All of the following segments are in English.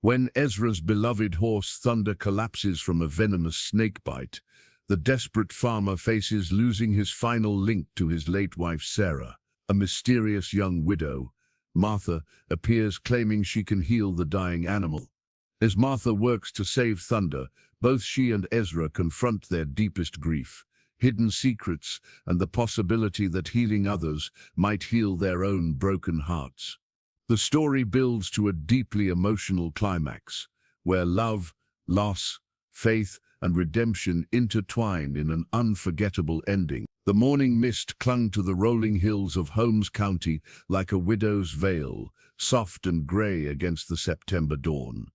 When Ezra's beloved horse Thunder collapses from a venomous snake bite, the desperate farmer faces losing his final link to his late wife Sarah. A mysterious young widow, Martha, appears claiming she can heal the dying animal. As Martha works to save Thunder, both she and Ezra confront their deepest grief, hidden secrets, and the possibility that healing others might heal their own broken hearts. The story builds to a deeply emotional climax, where love, loss, faith, and redemption intertwine in an unforgettable ending. The morning mist clung to the rolling hills of Holmes County like a widow's veil, soft and grey against the September dawn.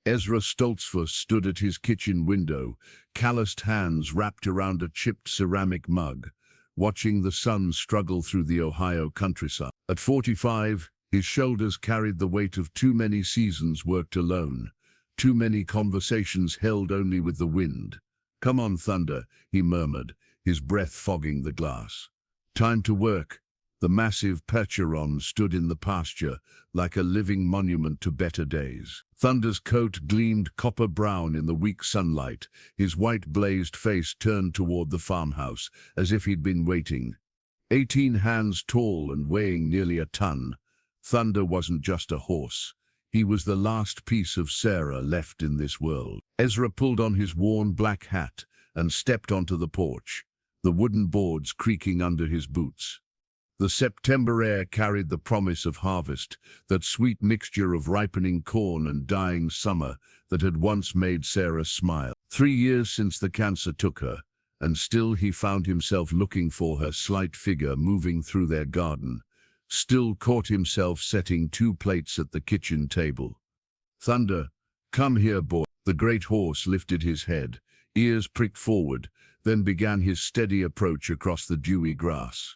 Ezra Stoltzfus stood at his kitchen window, calloused hands wrapped around a chipped ceramic mug, watching the sun struggle through the Ohio countryside. At 45, his shoulders carried the weight of too many seasons worked alone, too many conversations held only with the wind. "Come on, Thunder," he murmured, his breath fogging the glass. "Time to work." The massive Percheron stood in the pasture, like a living monument to better days. Thunder's coat gleamed copper-brown in the weak sunlight, his white-blazed face turned toward the farmhouse, as if he'd been waiting. 18 hands tall and weighing nearly a ton, Thunder wasn't just a horse. He was the last piece of Sarah left in this world. Ezra pulled on his worn black hat and stepped onto the porch, the wooden boards creaking under his boots. The September air carried the promise of harvest, that sweet mixture of ripening corn and dying summer that had once made Sarah smile. 3 years since the cancer took her, and still he found himself looking for her slight figure moving through their garden, still caught himself setting 2 plates at the kitchen table. "Thunder, come here, boy." The great horse lifted his head, ears pricked forward, then began his steady approach across the dewy grass.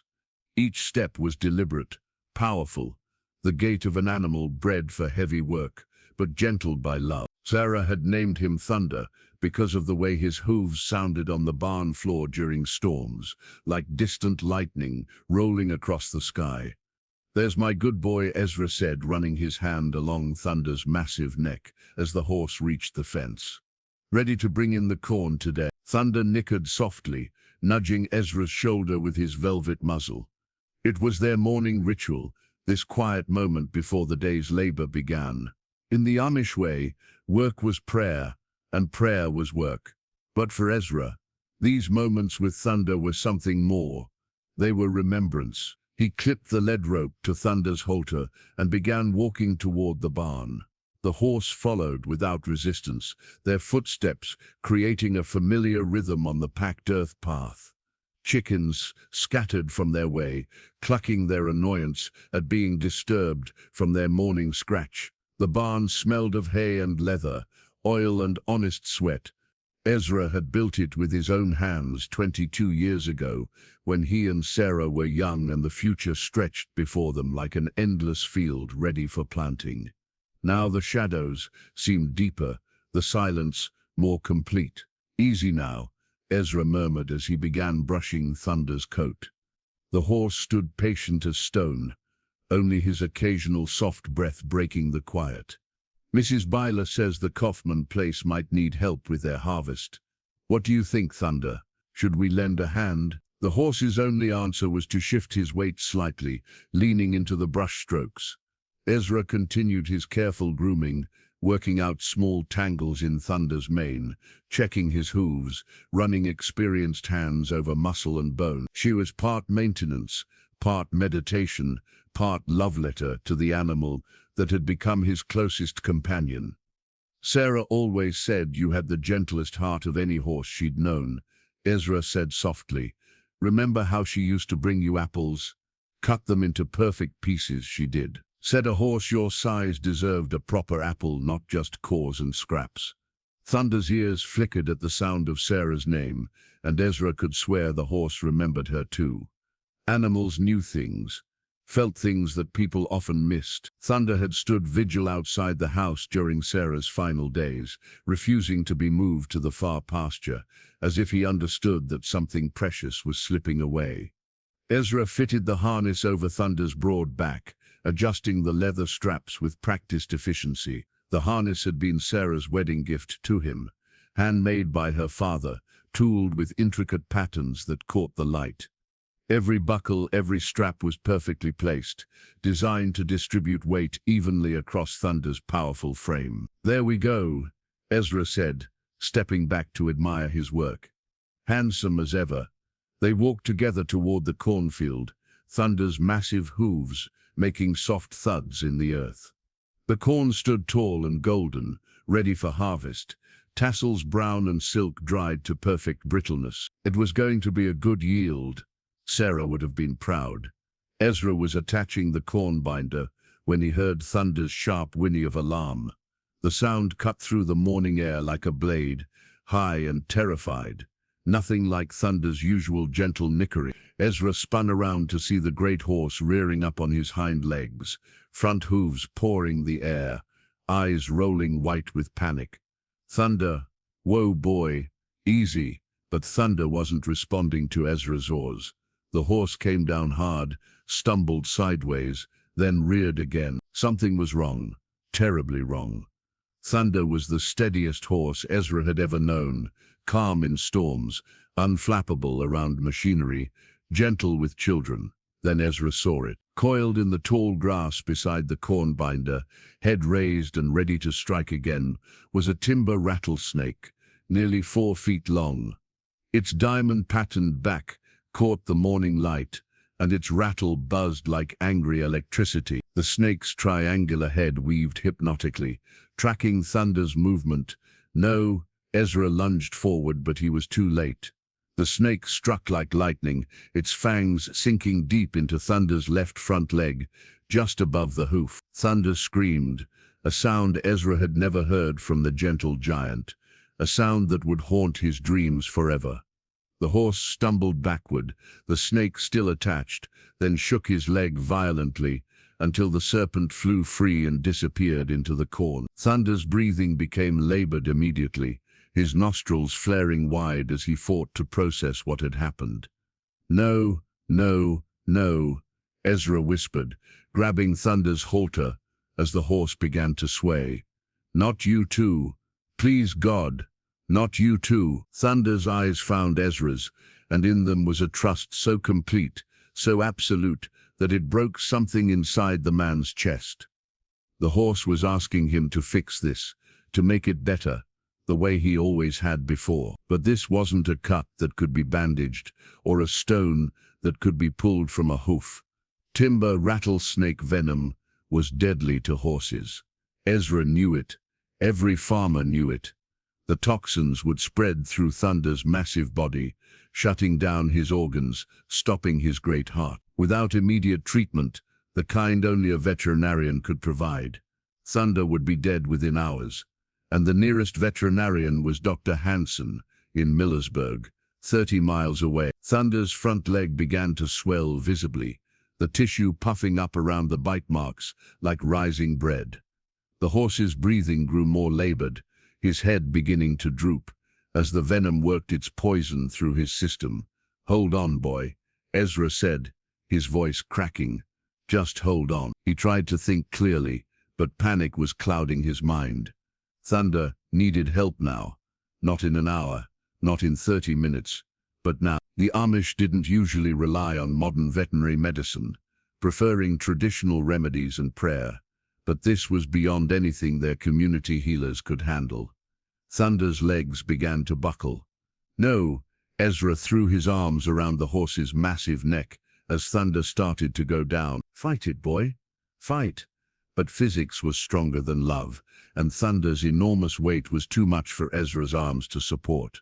Each step was deliberate, powerful, the gait of an animal bred for heavy work, but gentled by love. Sarah had named him Thunder because of the way his hooves sounded on the barn floor during storms, like distant lightning rolling across the sky. "There's my good boy," Ezra said, running his hand along Thunder's massive neck as the horse reached the fence. "Ready to bring in the corn today?" Thunder nickered softly, nudging Ezra's shoulder with his velvet muzzle. It was their morning ritual, this quiet moment before the day's labor began. In the Amish way, work was prayer, and prayer was work. But for Ezra, these moments with Thunder were something more. They were remembrance. He clipped the lead rope to Thunder's halter and began walking toward the barn. The horse followed without resistance, their footsteps creating a familiar rhythm on the packed earth path. Chickens scattered from their way, clucking their annoyance at being disturbed from their morning scratch. The barn smelled of hay and leather, oil and honest sweat. Ezra had built it with his own hands 22 years ago, when he and Sarah were young and the future stretched before them like an endless field ready for planting. Now the shadows seemed deeper, the silence more complete. "Easy now," Ezra murmured as he began brushing Thunder's coat. The horse stood patient as stone, only his occasional soft breath breaking the quiet. "Mrs. Byler says the Kaufman place might need help with their harvest. What do you think, Thunder? Should we lend a hand?" The horse's only answer was to shift his weight slightly, leaning into the brushstrokes. Ezra continued his careful grooming, working out small tangles in Thunder's mane, checking his hooves, running experienced hands over muscle and bone. She was part maintenance, part meditation, part love letter to the animal that had become his closest companion. "Sarah always said you had the gentlest heart of any horse she'd known," Ezra said softly. "Remember how she used to bring you apples? Cut them into perfect pieces, she did. Said a horse your size deserved a proper apple, not just cores and scraps." Thunder's ears flickered at the sound of Sarah's name, and Ezra could swear the horse remembered her too. Animals knew things, felt things that people often missed. Thunder had stood vigil outside the house during Sarah's final days, refusing to be moved to the far pasture, as if he understood that something precious was slipping away. Ezra fitted the harness over Thunder's broad back, adjusting the leather straps with practiced efficiency. The harness had been Sarah's wedding gift to him, handmade by her father, tooled with intricate patterns that caught the light. Every buckle, every strap was perfectly placed, designed to distribute weight evenly across Thunder's powerful frame. "There we go," Ezra said, stepping back to admire his work. Handsome as ever, they walked together toward the cornfield, Thunder's massive hooves making soft thuds in the earth. The corn stood tall and golden, ready for harvest, tassels brown and silk dried to perfect brittleness. It was going to be a good yield. Sarah would have been proud. Ezra was attaching the corn binder when he heard Thunder's sharp whinny of alarm. The sound cut through the morning air like a blade, high and terrified. Nothing like Thunder's usual gentle nickering. Ezra spun around to see the great horse rearing up on his hind legs, front hooves pawing the air, eyes rolling white with panic. "Thunder, whoa boy, easy." But Thunder wasn't responding to Ezra's oars. The horse came down hard, stumbled sideways, then reared again. Something was wrong, terribly wrong. Thunder was the steadiest horse Ezra had ever known, calm in storms, unflappable around machinery, gentle with children. Then Ezra saw it. Coiled in the tall grass beside the corn binder, head raised and ready to strike again, was a timber rattlesnake, nearly 4 feet long. Its diamond-patterned back caught the morning light, and its rattle buzzed like angry electricity. The snake's triangular head weaved hypnotically, tracking Thunder's movement. No, Ezra lunged forward, but he was too late. The snake struck like lightning, its fangs sinking deep into Thunder's left front leg, just above the hoof. Thunder screamed, a sound Ezra had never heard from the gentle giant, a sound that would haunt his dreams forever. The horse stumbled backward, the snake still attached, then shook his leg violently until the serpent flew free and disappeared into the corn. Thunder's breathing became labored immediately, his nostrils flaring wide as he fought to process what had happened. "No, no, no," Ezra whispered, grabbing Thunder's halter as the horse began to sway. "Not you too. Please God. Not you too." Thunder's eyes found Ezra's, and in them was a trust so complete, so absolute, that it broke something inside the man's chest. The horse was asking him to fix this, to make it better, the way he always had before. But this wasn't a cut that could be bandaged, or a stone that could be pulled from a hoof. Timber rattlesnake venom was deadly to horses. Ezra knew it. Every farmer knew it. The toxins would spread through Thunder's massive body, shutting down his organs, stopping his great heart. Without immediate treatment, the kind only a veterinarian could provide, Thunder would be dead within hours. And the nearest veterinarian was Dr. Hansen in Millersburg, 30 miles away. Thunder's front leg began to swell visibly, the tissue puffing up around the bite marks like rising bread. The horse's breathing grew more labored, his head beginning to droop, as the venom worked its poison through his system. "Hold on, boy," Ezra said, his voice cracking. "Just hold on." He tried to think clearly, but panic was clouding his mind. Thunder needed help now, not in an hour, not in 30 minutes, but now. The Amish didn't usually rely on modern veterinary medicine, preferring traditional remedies and prayer, but this was beyond anything their community healers could handle. Thunder's legs began to buckle. "No," Ezra threw his arms around the horse's massive neck as Thunder started to go down. "Fight it, boy. Fight." But physics was stronger than love, and Thunder's enormous weight was too much for Ezra's arms to support.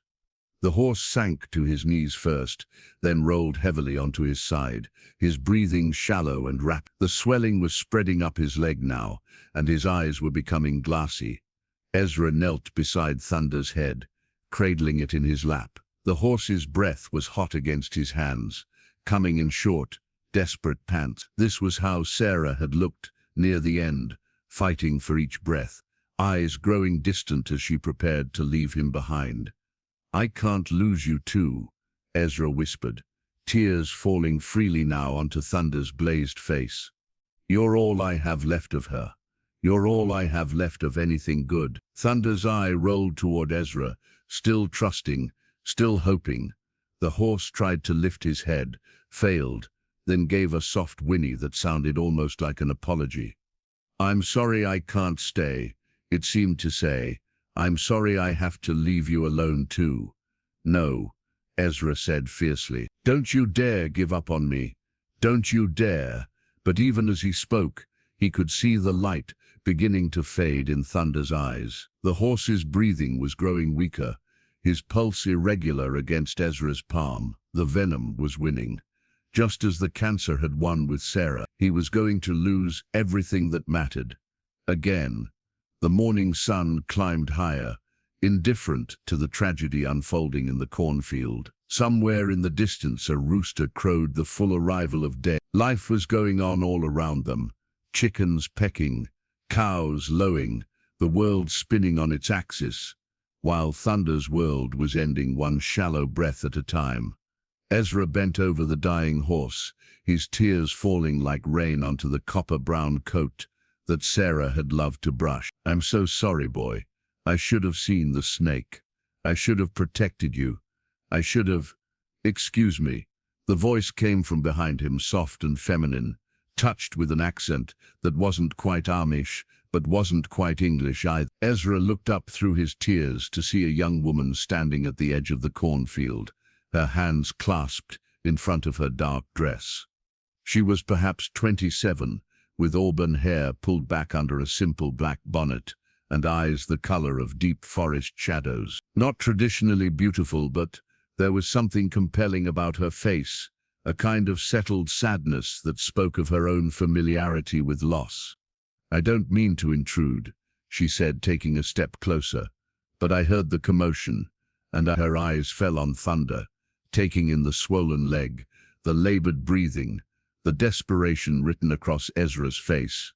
The horse sank to his knees first, then rolled heavily onto his side, his breathing shallow and rapid. The swelling was spreading up his leg now, and his eyes were becoming glassy. Ezra knelt beside Thunder's head, cradling it in his lap. The horse's breath was hot against his hands, coming in short, desperate pants. This was how Sarah had looked near the end, fighting for each breath, eyes growing distant as she prepared to leave him behind. "I can't lose you too," Ezra whispered, tears falling freely now onto Thunder's blazed face. "You're all I have left of her. You're all I have left of anything good. Thunder's eye rolled toward Ezra, still trusting, still hoping. The horse tried to lift his head, failed, then gave a soft whinny that sounded almost like an apology. I'm sorry I can't stay, it seemed to say. I'm sorry I have to leave you alone too. No, Ezra said fiercely. Don't you dare give up on me. Don't you dare. But even as he spoke, he could see the light beginning to fade in Thunder's eyes. The horse's breathing was growing weaker, his pulse irregular against Ezra's palm. The venom was winning. Just as the cancer had won with Sarah, he was going to lose everything that mattered. Again, the morning sun climbed higher, indifferent to the tragedy unfolding in the cornfield. Somewhere in the distance a rooster crowed the full arrival of day. Life was going on all around them. Chickens pecking, cows lowing, the world spinning on its axis, while Thunder's world was ending one shallow breath at a time. Ezra bent over the dying horse, his tears falling like rain onto the copper-brown coat that Sarah had loved to brush. I'm so sorry, boy. I should have seen the snake. I should have protected you. I should have... Excuse me. The voice came from behind him, soft and feminine, touched with an accent that wasn't quite Amish, but wasn't quite English either. Ezra looked up through his tears to see a young woman standing at the edge of the cornfield, her hands clasped in front of her dark dress. She was perhaps 27, with auburn hair pulled back under a simple black bonnet, and eyes the color of deep forest shadows. Not traditionally beautiful, but there was something compelling about her face, a kind of settled sadness that spoke of her own familiarity with loss. I don't mean to intrude, she said, taking a step closer, but I heard the commotion, and her eyes fell on Thunder, taking in the swollen leg, the labored breathing, the desperation written across Ezra's face.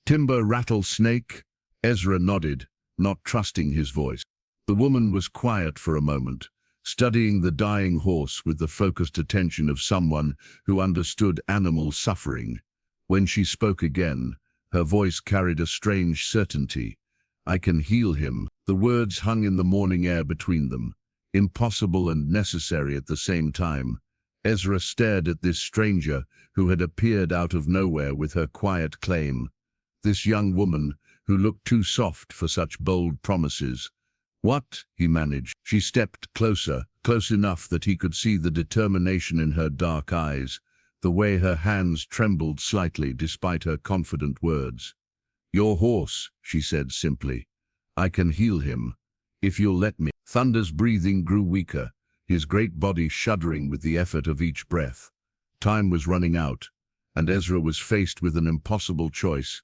Timber rattlesnake? Ezra nodded, not trusting his voice. The woman was quiet for a moment, studying the dying horse with the focused attention of someone who understood animal suffering. When she spoke again, her voice carried a strange certainty. I can heal him. The words hung in the morning air between them, impossible and necessary at the same time. Ezra stared at this stranger who had appeared out of nowhere with her quiet claim. This young woman who looked too soft for such bold promises. What? He managed. She stepped closer, close enough that he could see the determination in her dark eyes, the way her hands trembled slightly despite her confident words. Your horse, she said simply. I can heal him, if you'll let me. Thunder's breathing grew weaker, his great body shuddering with the effort of each breath. Time was running out, and Ezra was faced with an impossible choice.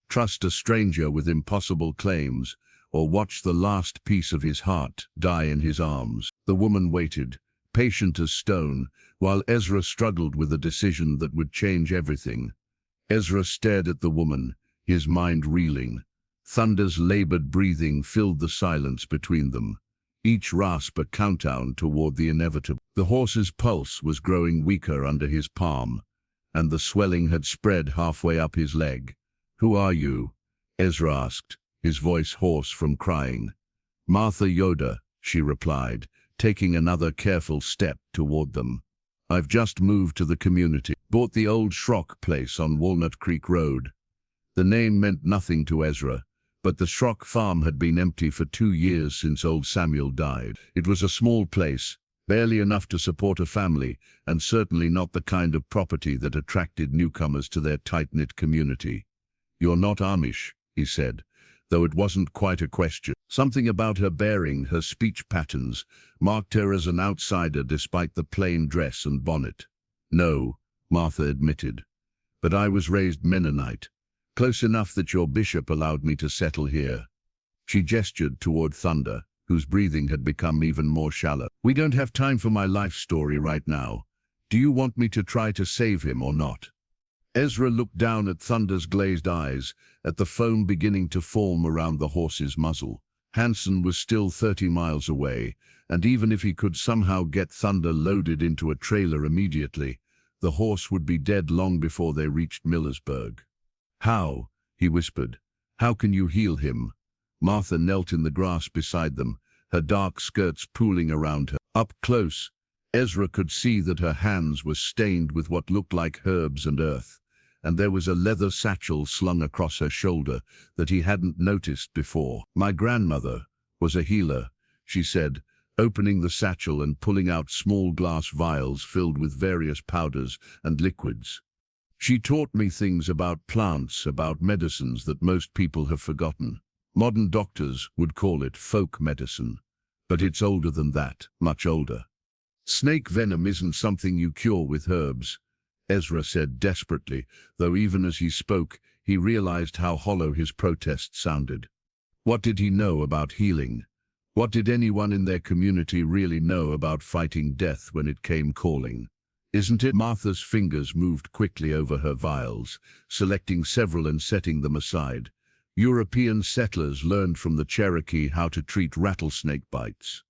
Trust a stranger with impossible claims, or watch the last piece of his heart die in his arms. The woman waited, patient as stone, while Ezra struggled with a decision that would change everything. Ezra stared at the woman, his mind reeling. Thunder's labored breathing filled the silence between them, each rasp a countdown toward the inevitable. The horse's pulse was growing weaker under his palm, and the swelling had spread halfway up his leg. Who are you? Ezra asked, his voice hoarse from crying. Martha Yoda, she replied, taking another careful step toward them. I've just moved to the community, bought the old Schrock place on Walnut Creek Road. The name meant nothing to Ezra, but the Schrock farm had been empty for 2 years since old Samuel died. It was a small place, barely enough to support a family, and certainly not the kind of property that attracted newcomers to their tight-knit community. You're not Amish, he said, though it wasn't quite a question. Something about her bearing, her speech patterns, marked her as an outsider despite the plain dress and bonnet. No, Martha admitted, but I was raised Mennonite, close enough that your bishop allowed me to settle here. She gestured toward Thunder, whose breathing had become even more shallow. We don't have time for my life story right now. Do you want me to try to save him or not? Ezra looked down at Thunder's glazed eyes, at the foam beginning to form around the horse's muzzle. Hanson was still 30 miles away, and even if he could somehow get Thunder loaded into a trailer immediately, the horse would be dead long before they reached Millersburg. How? He whispered. How can you heal him? Martha knelt in the grass beside them, her dark skirts pooling around her. Up close, Ezra could see that her hands were stained with what looked like herbs and earth, and there was a leather satchel slung across her shoulder that he hadn't noticed before. My grandmother was a healer, she said, opening the satchel and pulling out small glass vials filled with various powders and liquids. She taught me things about plants, about medicines that most people have forgotten. Modern doctors would call it folk medicine, but it's older than that, much older. Snake venom isn't something you cure with herbs, Ezra said desperately, though even as he spoke, he realized how hollow his protest sounded. What did he know about healing? What did anyone in their community really know about fighting death when it came calling? Isn't it? Martha's fingers moved quickly over her vials, selecting several and setting them aside. European settlers learned from the Cherokee how to treat rattlesnake bites.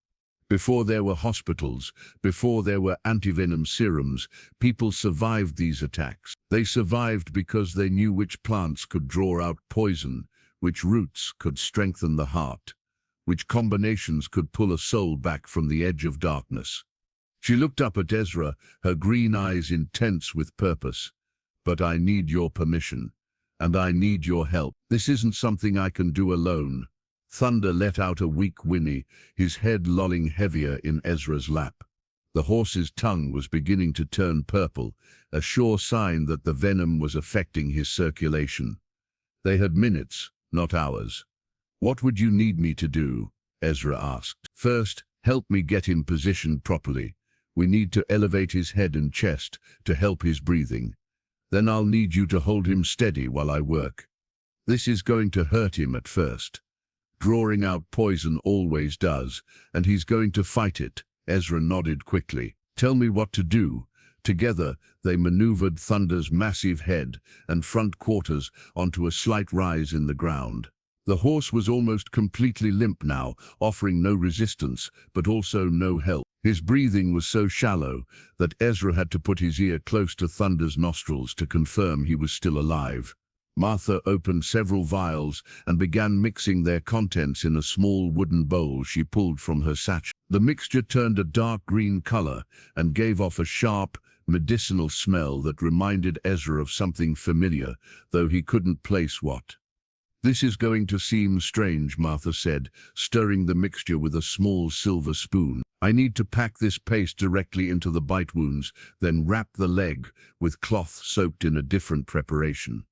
Before there were hospitals, before there were antivenom serums, people survived these attacks. They survived because they knew which plants could draw out poison, which roots could strengthen the heart, which combinations could pull a soul back from the edge of darkness. She looked up at Ezra, her green eyes intense with purpose. But I need your permission, and I need your help. This isn't something I can do alone. Thunder let out a weak whinny, his head lolling heavier in Ezra's lap. The horse's tongue was beginning to turn purple, a sure sign that the venom was affecting his circulation. They had minutes, not hours. What would you need me to do? Ezra asked. First, help me get him positioned properly. We need to elevate his head and chest to help his breathing. Then I'll need you to hold him steady while I work. This is going to hurt him at first. Drawing out poison always does, and he's going to fight it. Ezra nodded quickly. Tell me what to do. Together, they maneuvered Thunder's massive head and front quarters onto a slight rise in the ground. The horse was almost completely limp now, offering no resistance, but also no help. His breathing was so shallow that Ezra had to put his ear close to Thunder's nostrils to confirm he was still alive. Martha opened several vials and began mixing their contents in a small wooden bowl she pulled from her satchel. The mixture turned a dark green color and gave off a sharp, medicinal smell that reminded Ezra of something familiar, though he couldn't place what. This is going to seem strange, Martha said, stirring the mixture with a small silver spoon. I need to pack this paste directly into the bite wounds, then wrap the leg with cloth soaked in a different preparation.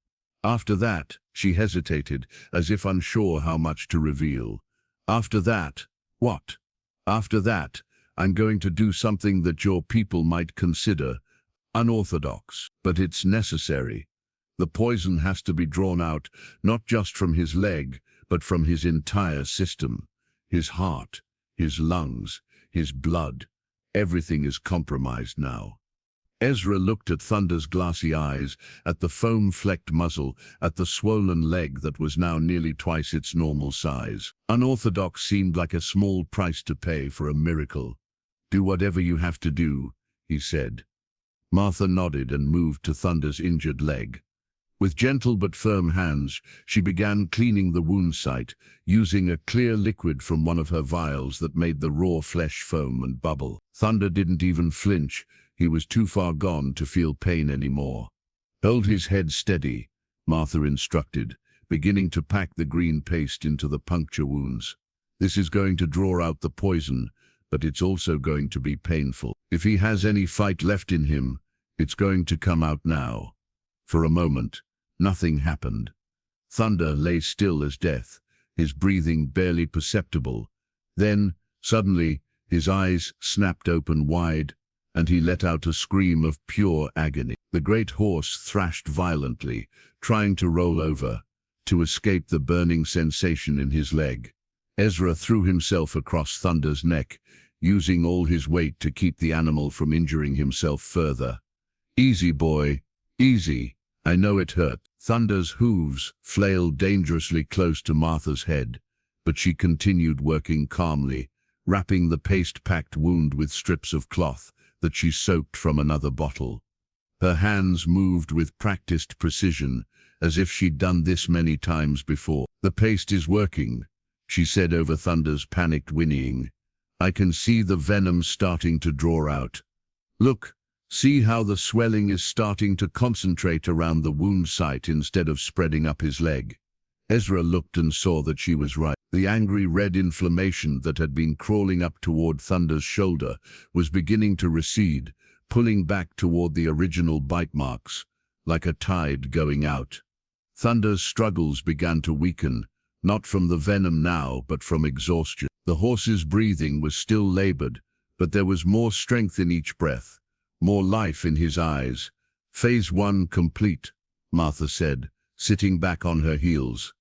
After that, she hesitated, as if unsure how much to reveal. After that, what? After that, I'm going to do something that your people might consider unorthodox, but it's necessary. The poison has to be drawn out, not just from his leg, but from his entire system. His heart, his lungs, his blood. Everything is compromised now. Ezra looked at Thunder's glassy eyes, at the foam-flecked muzzle, at the swollen leg that was now nearly twice its normal size. Unorthodox seemed like a small price to pay for a miracle. Do whatever you have to do, he said. Martha nodded and moved to Thunder's injured leg. With gentle but firm hands, she began cleaning the wound site, using a clear liquid from one of her vials that made the raw flesh foam and bubble. Thunder didn't even flinch. He was too far gone to feel pain anymore. Hold his head steady, Martha instructed, beginning to pack the green paste into the puncture wounds. This is going to draw out the poison, but it's also going to be painful. If he has any fight left in him, it's going to come out now. For a moment, nothing happened. Thunder lay still as death, his breathing barely perceptible. Then, suddenly, his eyes snapped open wide, and he let out a scream of pure agony. The great horse thrashed violently, trying to roll over, to escape the burning sensation in his leg. Ezra threw himself across Thunder's neck, using all his weight to keep the animal from injuring himself further. Easy, boy, easy. I know it hurt. Thunder's hooves flailed dangerously close to Martha's head, but she continued working calmly, wrapping the paste-packed wound with strips of cloth that she soaked from another bottle. Her hands moved with practiced precision, as if she'd done this many times before. "The paste is working," she said over Thunder's panicked whinnying. "I can see the venom starting to draw out. Look, see how the swelling is starting to concentrate around the wound site instead of spreading up his leg." Ezra looked and saw that she was right. The angry red inflammation that had been crawling up toward Thunder's shoulder was beginning to recede, pulling back toward the original bite marks, like a tide going out. Thunder's struggles began to weaken, not from the venom now, but from exhaustion. The horse's breathing was still labored, but there was more strength in each breath, more life in his eyes. "Phase 1 complete," Martha said, sitting back on her heels.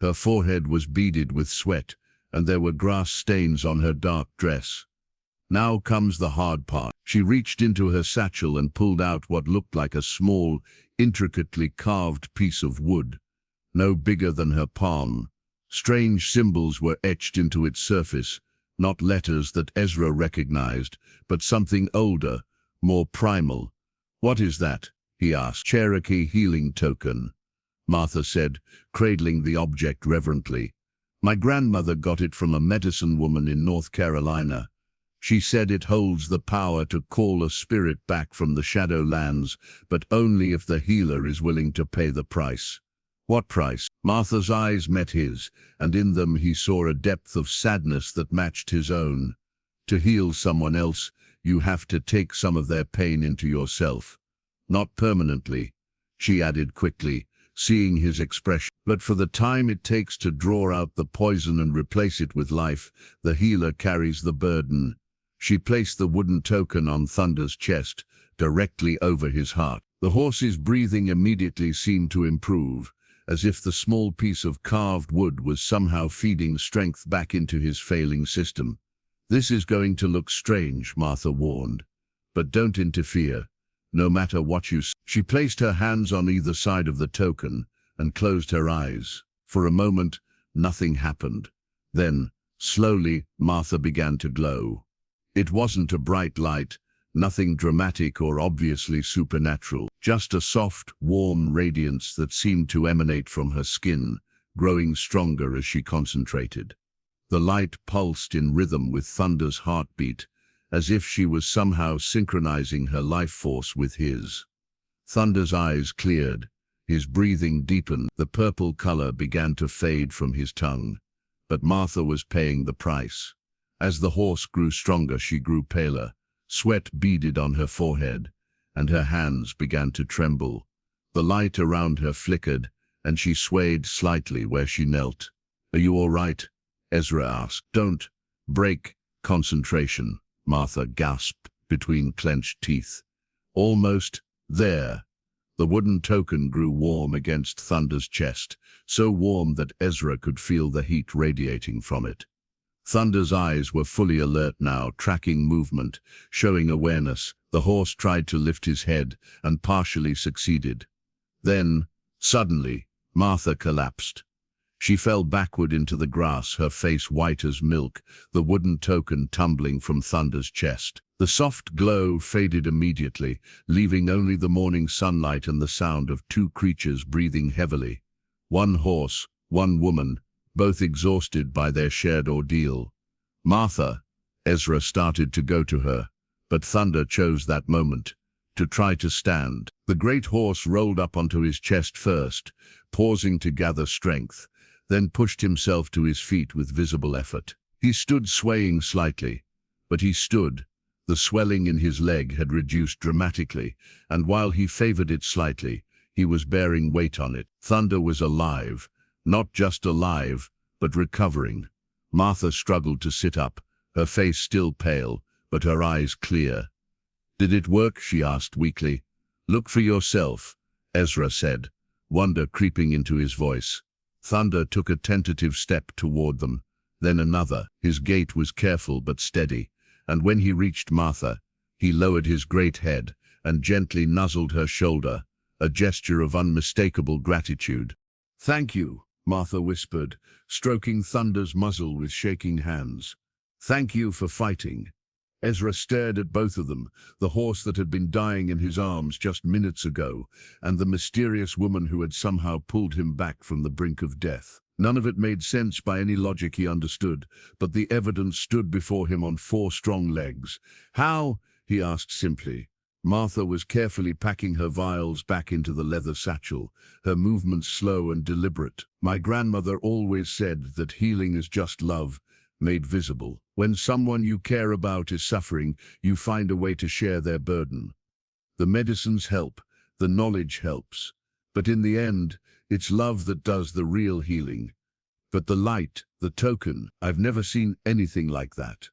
Her forehead was beaded with sweat, and there were grass stains on her dark dress. "Now comes the hard part." She reached into her satchel and pulled out what looked like a small, intricately carved piece of wood, no bigger than her palm. Strange symbols were etched into its surface, not letters that Ezra recognized, but something older, more primal. "What is that?" he asked. "Cherokee healing token," Martha said, cradling the object reverently. "My grandmother got it from a medicine woman in North Carolina. She said it holds the power to call a spirit back from the Shadowlands, but only if the healer is willing to pay the price." "What price?" Martha's eyes met his, and in them he saw a depth of sadness that matched his own. "To heal someone else, you have to take some of their pain into yourself. Not permanently," she added quickly, seeing his expression, "but for the time it takes to draw out the poison and replace it with life, the healer carries the burden." She placed the wooden token on Thunder's chest, directly over his heart. The horse's breathing immediately seemed to improve, as if the small piece of carved wood was somehow feeding strength back into his failing system. "This is going to look strange," Martha warned, "but don't interfere, no matter what you say." She placed her hands on either side of the token and closed her eyes. For a moment, nothing happened. Then, slowly, Martha began to glow. It wasn't a bright light, nothing dramatic or obviously supernatural, just a soft, warm radiance that seemed to emanate from her skin, growing stronger as she concentrated. The light pulsed in rhythm with Thunder's heartbeat, as if she was somehow synchronizing her life force with his. Thunder's eyes cleared, his breathing deepened, the purple color began to fade from his tongue. But Martha was paying the price. As the horse grew stronger, she grew paler, sweat beaded on her forehead, and her hands began to tremble. The light around her flickered, and she swayed slightly where she knelt. "Are you all right?" Ezra asked. "Don't break concentration," Martha gasped between clenched teeth. "Almost there." The wooden token grew warm against Thunder's chest, so warm that Ezra could feel the heat radiating from it. Thunder's eyes were fully alert now, tracking movement, showing awareness. The horse tried to lift his head and partially succeeded. Then, suddenly, Martha collapsed. She fell backward into the grass, her face white as milk, the wooden token tumbling from Thunder's chest. The soft glow faded immediately, leaving only the morning sunlight and the sound of two creatures breathing heavily. One horse, one woman, both exhausted by their shared ordeal. "Martha," Ezra started to go to her, but Thunder chose that moment, to try to stand. The great horse rolled up onto his chest first, pausing to gather strength, then pushed himself to his feet with visible effort. He stood swaying slightly, but he stood. The swelling in his leg had reduced dramatically, and while he favored it slightly, he was bearing weight on it. Thunder was alive, not just alive, but recovering. Martha struggled to sit up, her face still pale, but her eyes clear. "Did it work?" she asked weakly. "Look for yourself," Ezra said, wonder creeping into his voice. Thunder took a tentative step toward them, then another. His gait was careful but steady, and when he reached Martha, he lowered his great head and gently nuzzled her shoulder, a gesture of unmistakable gratitude. "Thank you," Martha whispered, stroking Thunder's muzzle with shaking hands. "Thank you for fighting." Ezra stared at both of them, the horse that had been dying in his arms just minutes ago, and the mysterious woman who had somehow pulled him back from the brink of death. None of it made sense by any logic he understood, but the evidence stood before him on four strong legs. How? He asked simply. Martha was carefully packing her vials back into the leather satchel, her movements slow and deliberate. My grandmother always said that healing is just love, made visible. When someone you care about is suffering, you find a way to share their burden. The medicines help, the knowledge helps. But in the end, it's love that does the real healing. But the light, the token, I've never seen anything like that.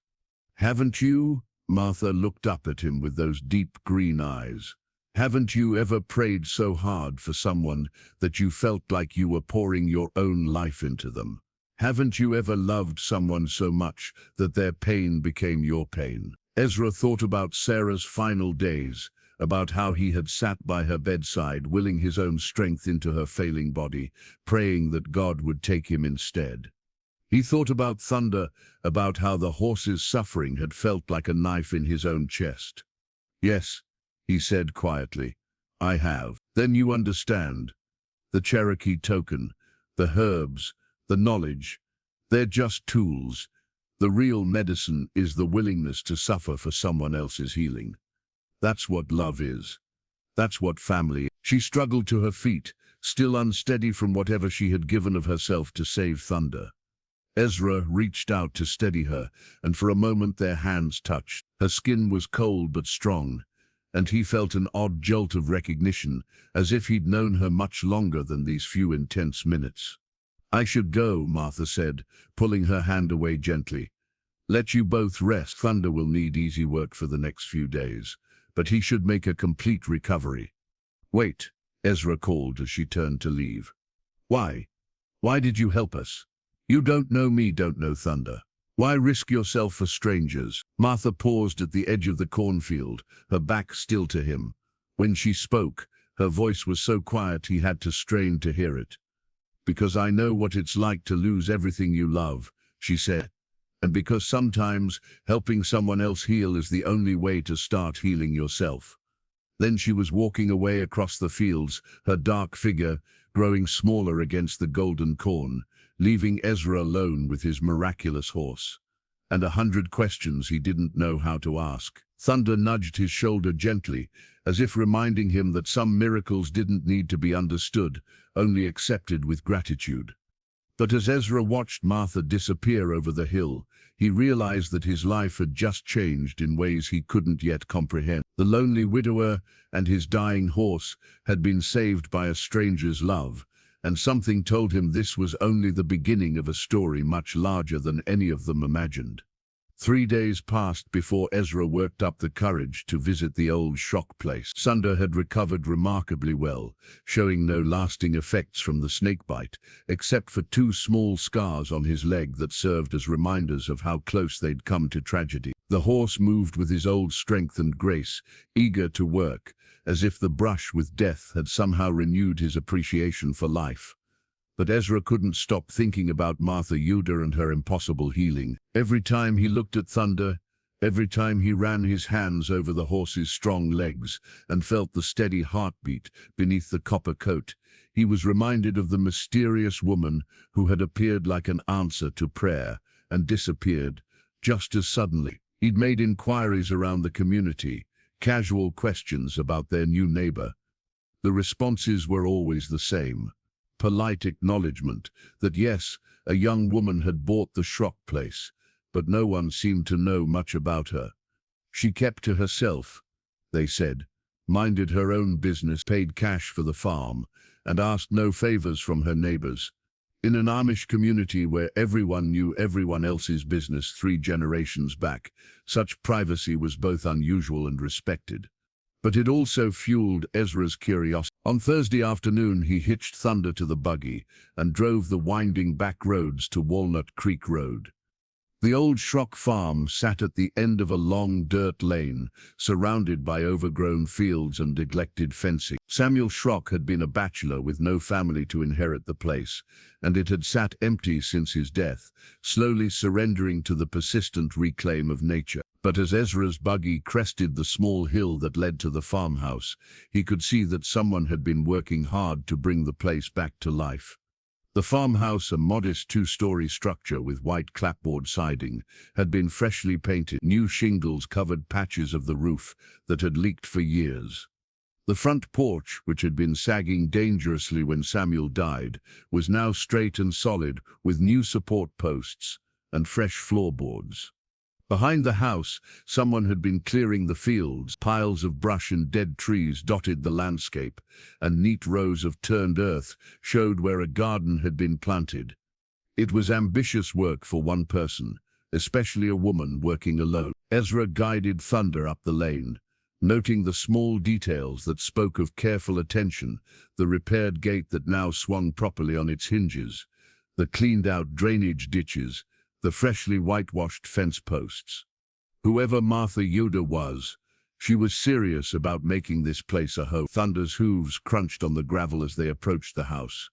Haven't you? Martha looked up at him with those deep green eyes. Haven't you ever prayed so hard for someone that you felt like you were pouring your own life into them? Haven't you ever loved someone so much that their pain became your pain? Ezra thought about Sarah's final days, about how he had sat by her bedside, willing his own strength into her failing body, praying that God would take him instead. He thought about Thunder, about how the horse's suffering had felt like a knife in his own chest. Yes, he said quietly, I have. Then you understand. The Cherokee token, the herbs, the knowledge, they're just tools. The real medicine is the willingness to suffer for someone else's healing. That's what love is. That's what family is. She struggled to her feet, still unsteady from whatever she had given of herself to save Thunder. Ezra reached out to steady her, and for a moment their hands touched. Her skin was cold but strong, and he felt an odd jolt of recognition, as if he'd known her much longer than these few intense minutes. I should go, Martha said, pulling her hand away gently. Let you both rest. Thunder will need easy work for the next few days, but he should make a complete recovery. Wait, Ezra called as she turned to leave. Why? Why did you help us? You don't know me, don't know Thunder. Why risk yourself for strangers? Martha paused at the edge of the cornfield, her back still to him. When she spoke, her voice was so quiet he had to strain to hear it. Because I know what it's like to lose everything you love, she said. And because sometimes helping someone else heal is the only way to start healing yourself. Then she was walking away across the fields, her dark figure growing smaller against the golden corn, leaving Ezra alone with his miraculous horse, and 100 questions he didn't know how to ask. Thunder nudged his shoulder gently, as if reminding him that some miracles didn't need to be understood, only accepted with gratitude. But as Ezra watched Martha disappear over the hill, he realized that his life had just changed in ways he couldn't yet comprehend. The lonely widower and his dying horse had been saved by a stranger's love, and something told him this was only the beginning of a story much larger than any of them imagined. 3 days passed before Ezra worked up the courage to visit the old shock place. Thunder had recovered remarkably well, showing no lasting effects from the snakebite, except for 2 small scars on his leg that served as reminders of how close they'd come to tragedy. The horse moved with his old strength and grace, eager to work, as if the brush with death had somehow renewed his appreciation for life. But Ezra couldn't stop thinking about Martha Yuda and her impossible healing. Every time he looked at Thunder, every time he ran his hands over the horse's strong legs and felt the steady heartbeat beneath the copper coat, he was reminded of the mysterious woman who had appeared like an answer to prayer and disappeared just as suddenly. He'd made inquiries around the community, casual questions about their new neighbor. The responses were always the same. Polite acknowledgement that yes, a young woman had bought the Schrock place, but no one seemed to know much about her. She kept to herself, they said, minded her own business, paid cash for the farm, and asked no favors from her neighbors. In an Amish community where everyone knew everyone else's business 3 generations back, such privacy was both unusual and respected. But it also fueled Ezra's curiosity. On Thursday afternoon, he hitched Thunder to the buggy and drove the winding back roads to Walnut Creek Road. The old Schrock farm sat at the end of a long dirt lane, surrounded by overgrown fields and neglected fencing. Samuel Schrock had been a bachelor with no family to inherit the place, and it had sat empty since his death, slowly surrendering to the persistent reclaim of nature. But as Ezra's buggy crested the small hill that led to the farmhouse, he could see that someone had been working hard to bring the place back to life. The farmhouse, a modest two-story structure with white clapboard siding, had been freshly painted. New shingles covered patches of the roof that had leaked for years. The front porch, which had been sagging dangerously when Samuel died, was now straight and solid, with new support posts and fresh floorboards. Behind the house, someone had been clearing the fields. Piles of brush and dead trees dotted the landscape, and neat rows of turned earth showed where a garden had been planted. It was ambitious work for one person, especially a woman working alone. Ezra guided Thunder up the lane, noting the small details that spoke of careful attention: the repaired gate that now swung properly on its hinges, the cleaned-out drainage ditches, the freshly whitewashed fence posts. Whoever Martha Yoda was, she was serious about making this place a home. Thunder's hooves crunched on the gravel as they approached the house.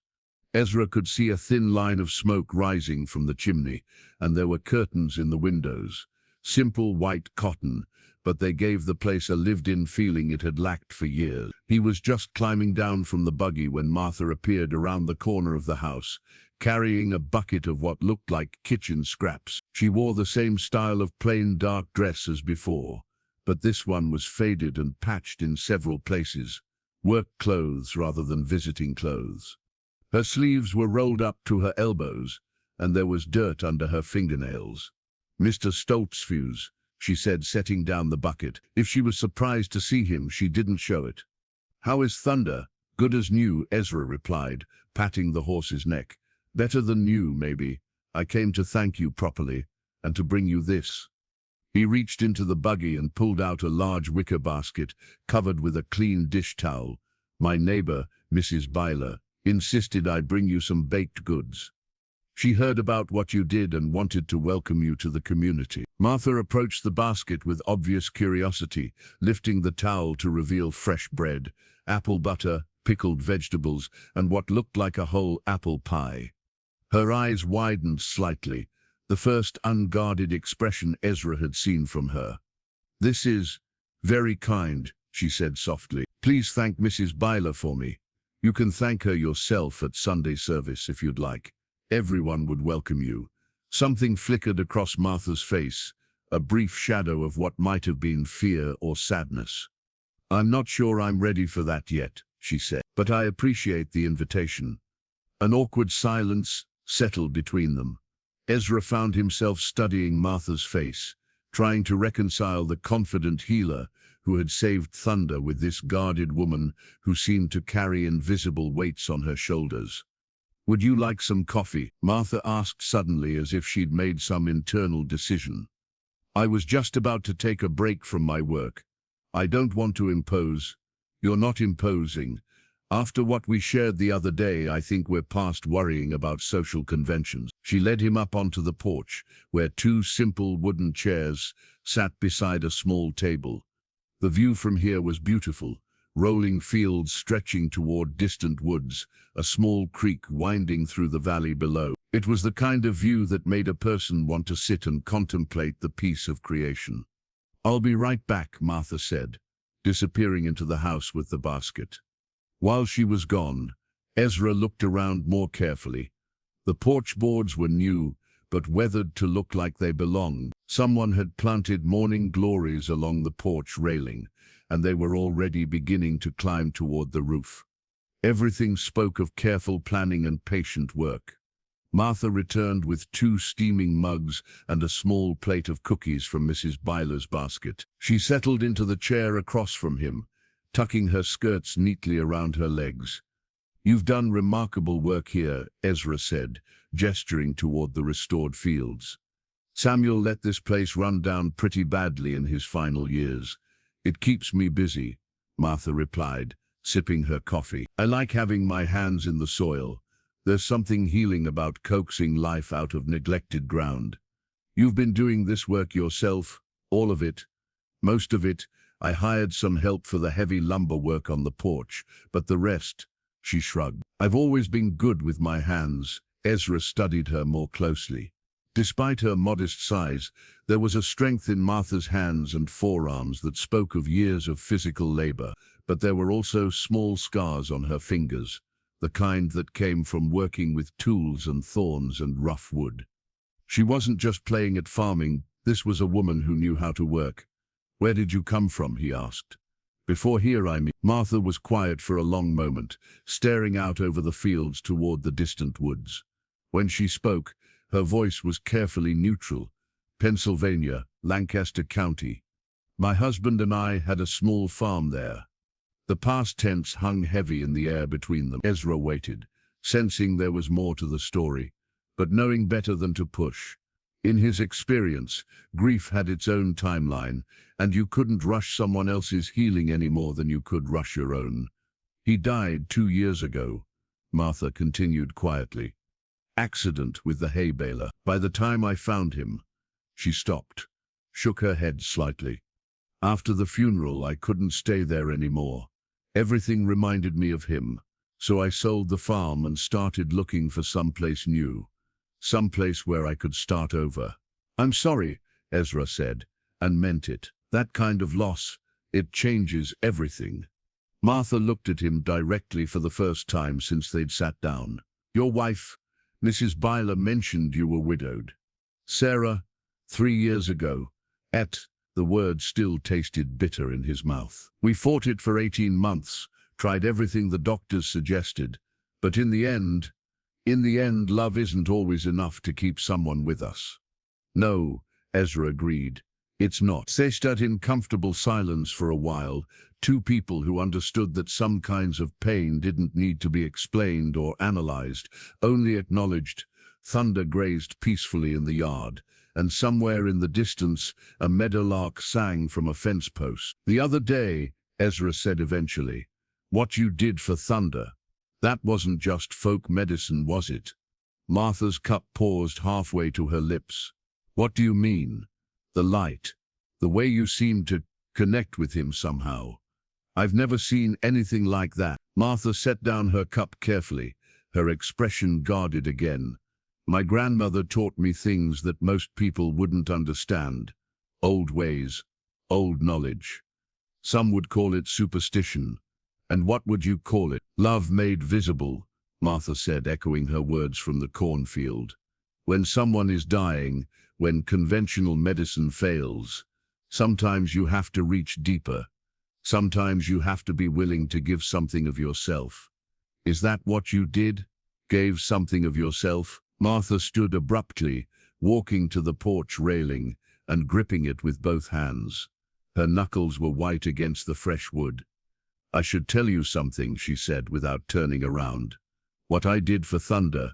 Ezra could see a thin line of smoke rising from the chimney, and there were curtains in the windows. Simple white cotton, but they gave the place a lived-in feeling it had lacked for years. He was just climbing down from the buggy when Martha appeared around the corner of the house, carrying a bucket of what looked like kitchen scraps. She wore the same style of plain dark dress as before, but this one was faded and patched in several places, work clothes rather than visiting clothes. Her sleeves were rolled up to her elbows, and there was dirt under her fingernails. "Mr. Stoltzfus," she said, setting down the bucket. If she was surprised to see him, she didn't show it. "How is Thunder?" "Good as new," Ezra replied, patting the horse's neck. "Better than new, maybe. I came to thank you properly, and to bring you this." He reached into the buggy and pulled out a large wicker basket covered with a clean dish towel. "My neighbor, Mrs. Byler, insisted I bring you some baked goods. She heard about what you did and wanted to welcome you to the community." Martha approached the basket with obvious curiosity, lifting the towel to reveal fresh bread, apple butter, pickled vegetables, and what looked like a whole apple pie. Her eyes widened slightly, the first unguarded expression Ezra had seen from her. "This is very kind," she said softly. "Please thank Mrs. Byler for me. You can thank her yourself at Sunday service if you'd like. Everyone would welcome you." Something flickered across Martha's face, a brief shadow of what might have been fear or sadness. "I'm not sure I'm ready for that yet," she said, "but I appreciate the invitation." An awkward silence settled between them. Ezra found himself studying Martha's face, trying to reconcile the confident healer who had saved Thunder with this guarded woman who seemed to carry invisible weights on her shoulders. "Would you like some coffee?" Martha asked suddenly, as if she'd made some internal decision. "I was just about to take a break from my work. I don't want to impose." "You're not imposing. After what we shared the other day, I think we're past worrying about social conventions." She led him up onto the porch, where two simple wooden chairs sat beside a small table. The view from here was beautiful: rolling fields stretching toward distant woods, a small creek winding through the valley below. It was the kind of view that made a person want to sit and contemplate the peace of creation. "I'll be right back," Martha said, disappearing into the house with the basket. While she was gone, Ezra looked around more carefully. The porch boards were new, but weathered to look like they belonged. Someone had planted morning glories along the porch railing, and they were already beginning to climb toward the roof. Everything spoke of careful planning and patient work. Martha returned with 2 steaming mugs and a small plate of cookies from Mrs. Byler's basket. She settled into the chair across from him, tucking her skirts neatly around her legs. "You've done remarkable work here," Ezra said, gesturing toward the restored fields. "Samuel let this place run down pretty badly in his final years. It keeps me busy," Martha replied, sipping her coffee. "I like having my hands in the soil. There's something healing about coaxing life out of neglected ground." "You've been doing this work yourself, all of it?" "Most of it. I hired some help for the heavy lumber work on the porch, but the rest," she shrugged. "I've always been good with my hands." Ezra studied her more closely. Despite her modest size, there was a strength in Martha's hands and forearms that spoke of years of physical labor, but there were also small scars on her fingers, the kind that came from working with tools and thorns and rough wood. She wasn't just playing at farming, this was a woman who knew how to work. "Where did you come from?" he asked. "Before here, I mean." Martha was quiet for a long moment, staring out over the fields toward the distant woods. When she spoke, her voice was carefully neutral. "Pennsylvania, Lancaster County. My husband and I had a small farm there." The past tense hung heavy in the air between them. Ezra waited, sensing there was more to the story, but knowing better than to push. In his experience, grief had its own timeline, and you couldn't rush someone else's healing any more than you could rush your own. "He died 2 years ago," Martha continued quietly. "Accident with the hay baler. By the time I found him..." She stopped, shook her head slightly. "After the funeral, I couldn't stay there anymore. Everything reminded me of him, so I sold the farm and started looking for someplace new. Someplace where I could start over." "I'm sorry," Ezra said, and meant it. "That kind of loss, it changes everything." Martha looked at him directly for the first time since they'd sat down. "Your wife, Mrs. Byler, mentioned you were widowed." "Sarah, 3 years ago." The word still tasted bitter in his mouth. "We fought it for 18 months, tried everything the doctors suggested, but in the end, love isn't always enough to keep someone with us." "No," Ezra agreed. "It's not." They stood in comfortable silence for a while, two people who understood that some kinds of pain didn't need to be explained or analyzed, only acknowledged. Thunder grazed peacefully in the yard, and somewhere in the distance, a meadowlark sang from a fence post. "The other day," Ezra said eventually, "what you did for Thunder, that wasn't just folk medicine, was it?" Martha's cup paused halfway to her lips. "What do you mean?" "The light. The way you seemed to connect with him somehow. I've never seen anything like that." Martha set down her cup carefully, her expression guarded again. "My grandmother taught me things that most people wouldn't understand. Old ways, old knowledge. Some would call it superstition. And what would you call it?" "Love made visible," Martha said, echoing her words from the cornfield. "When someone is dying, when conventional medicine fails, sometimes you have to reach deeper. Sometimes you have to be willing to give something of yourself." "Is that what you did? Gave something of yourself?" Martha stood abruptly, walking to the porch railing and gripping it with both hands. Her knuckles were white against the fresh wood. "I should tell you something," she said without turning around. "What I did for Thunder,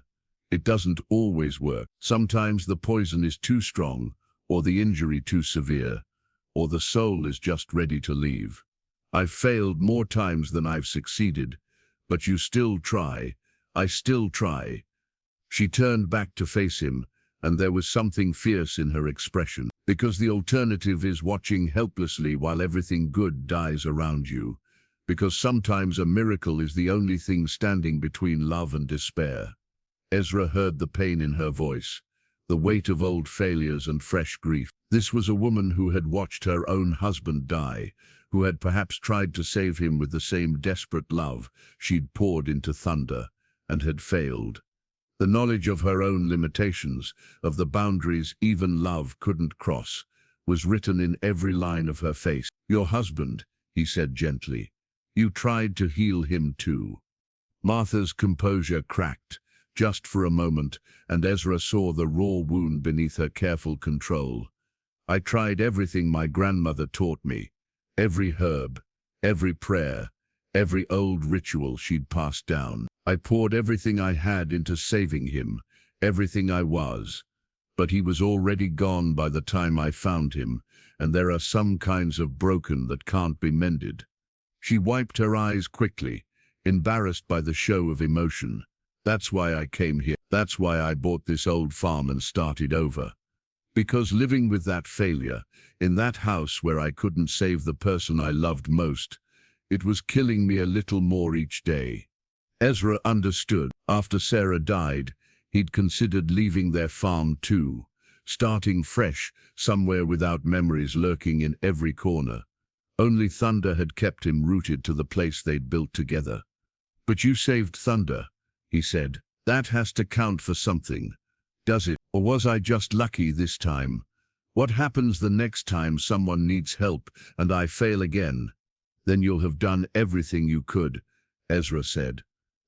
it doesn't always work. Sometimes the poison is too strong, or the injury too severe, or the soul is just ready to leave. I've failed more times than I've succeeded, but you still try. I still try." She turned back to face him, and there was something fierce in her expression. "Because the alternative is watching helplessly while everything good dies around you. Because sometimes a miracle is the only thing standing between love and despair." Ezra heard the pain in her voice, the weight of old failures and fresh grief. This was a woman who had watched her own husband die, who had perhaps tried to save him with the same desperate love she'd poured into Thunder, and had failed. The knowledge of her own limitations, of the boundaries even love couldn't cross, was written in every line of her face. "Your husband," he said gently. "You tried to heal him too." Martha's composure cracked, just for a moment, and Ezra saw the raw wound beneath her careful control. "I tried everything my grandmother taught me. Every herb, every prayer, every old ritual she'd passed down. I poured everything I had into saving him, everything I was. But he was already gone by the time I found him, and there are some kinds of broken that can't be mended." She wiped her eyes quickly, embarrassed by the show of emotion. "That's why I came here. That's why I bought this old farm and started over. Because living with that failure, in that house where I couldn't save the person I loved most, it was killing me a little more each day." Ezra understood. After Sarah died, he'd considered leaving their farm too, starting fresh, somewhere without memories lurking in every corner. Only Thunder had kept him rooted to the place they'd built together. "But you saved Thunder," he said. "That has to count for something, does it? Or was I just lucky this time? What happens the next time someone needs help and I fail again?" "Then you'll have done everything you could," Ezra said.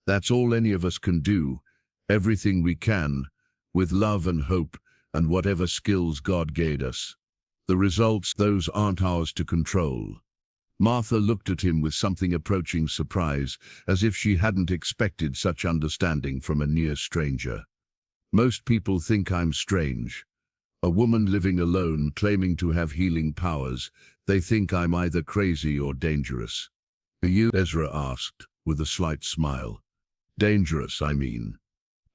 "That's all any of us can do, everything we can, with love and hope and whatever skills God gave us. The results, those aren't ours to control." Martha looked at him with something approaching surprise, as if she hadn't expected such understanding from a near stranger. "Most people think I'm strange. A woman living alone, claiming to have healing powers. They think I'm either crazy or dangerous." "Are you?" Ezra asked, with a slight smile. "Dangerous, I mean.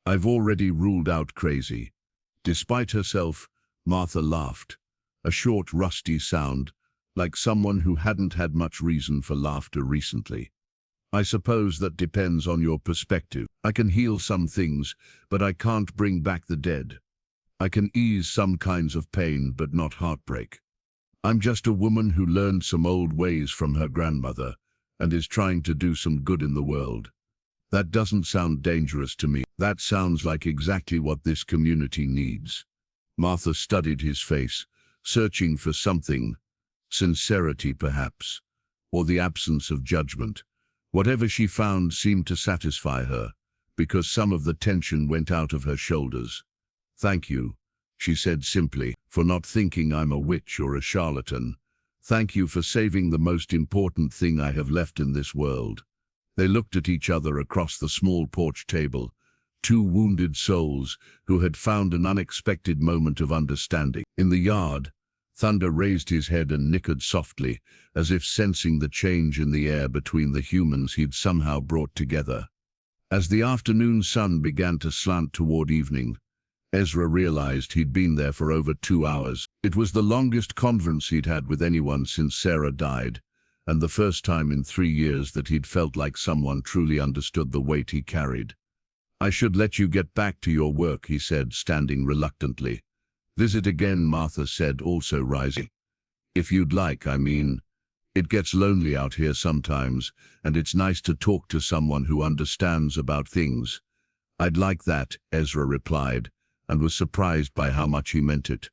I've already ruled out crazy." Despite herself, Martha laughed, a short, rusty sound, like someone who hadn't had much reason for laughter recently. "I suppose that depends on your perspective. I can heal some things, but I can't bring back the dead. I can ease some kinds of pain, but not heartbreak. I'm just a woman who learned some old ways from her grandmother and is trying to do some good in the world. That doesn't sound dangerous to me. That sounds like exactly what this community needs." Martha studied his face, searching for something, sincerity perhaps, or the absence of judgment. Whatever she found seemed to satisfy her, because some of the tension went out of her shoulders. "Thank you," she said simply, "for not thinking I'm a witch or a charlatan. Thank you for saving the most important thing I have left in this world." They looked at each other across the small porch table, two wounded souls who had found an unexpected moment of understanding. In the yard, Thunder raised his head and nickered softly, as if sensing the change in the air between the humans he'd somehow brought together. As the afternoon sun began to slant toward evening, Ezra realized he'd been there for over 2 hours. It was the longest conference he'd had with anyone since Sarah died, and the first time in 3 years that he'd felt like someone truly understood the weight he carried. "I should let you get back to your work," he said, standing reluctantly. "Visit again," Martha said, also rising. "If you'd like, I mean. It gets lonely out here sometimes, and it's nice to talk to someone who understands about things." "I'd like that," Ezra replied, and was surprised by how much he meant it.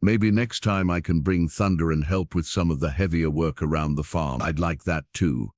"Maybe next time I can bring Thunder and help with some of the heavier work around the farm. I'd like that too."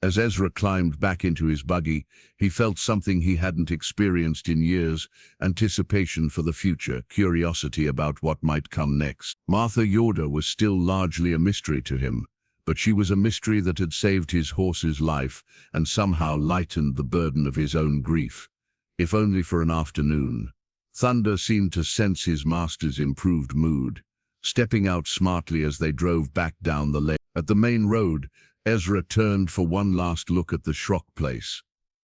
As Ezra climbed back into his buggy, he felt something he hadn't experienced in years: anticipation for the future, curiosity about what might come next. Martha Yoder was still largely a mystery to him, but she was a mystery that had saved his horse's life and somehow lightened the burden of his own grief, if only for an afternoon. Thunder seemed to sense his master's improved mood, stepping out smartly as they drove back down the lane. At the main road, Ezra turned for one last look at the Schrock place.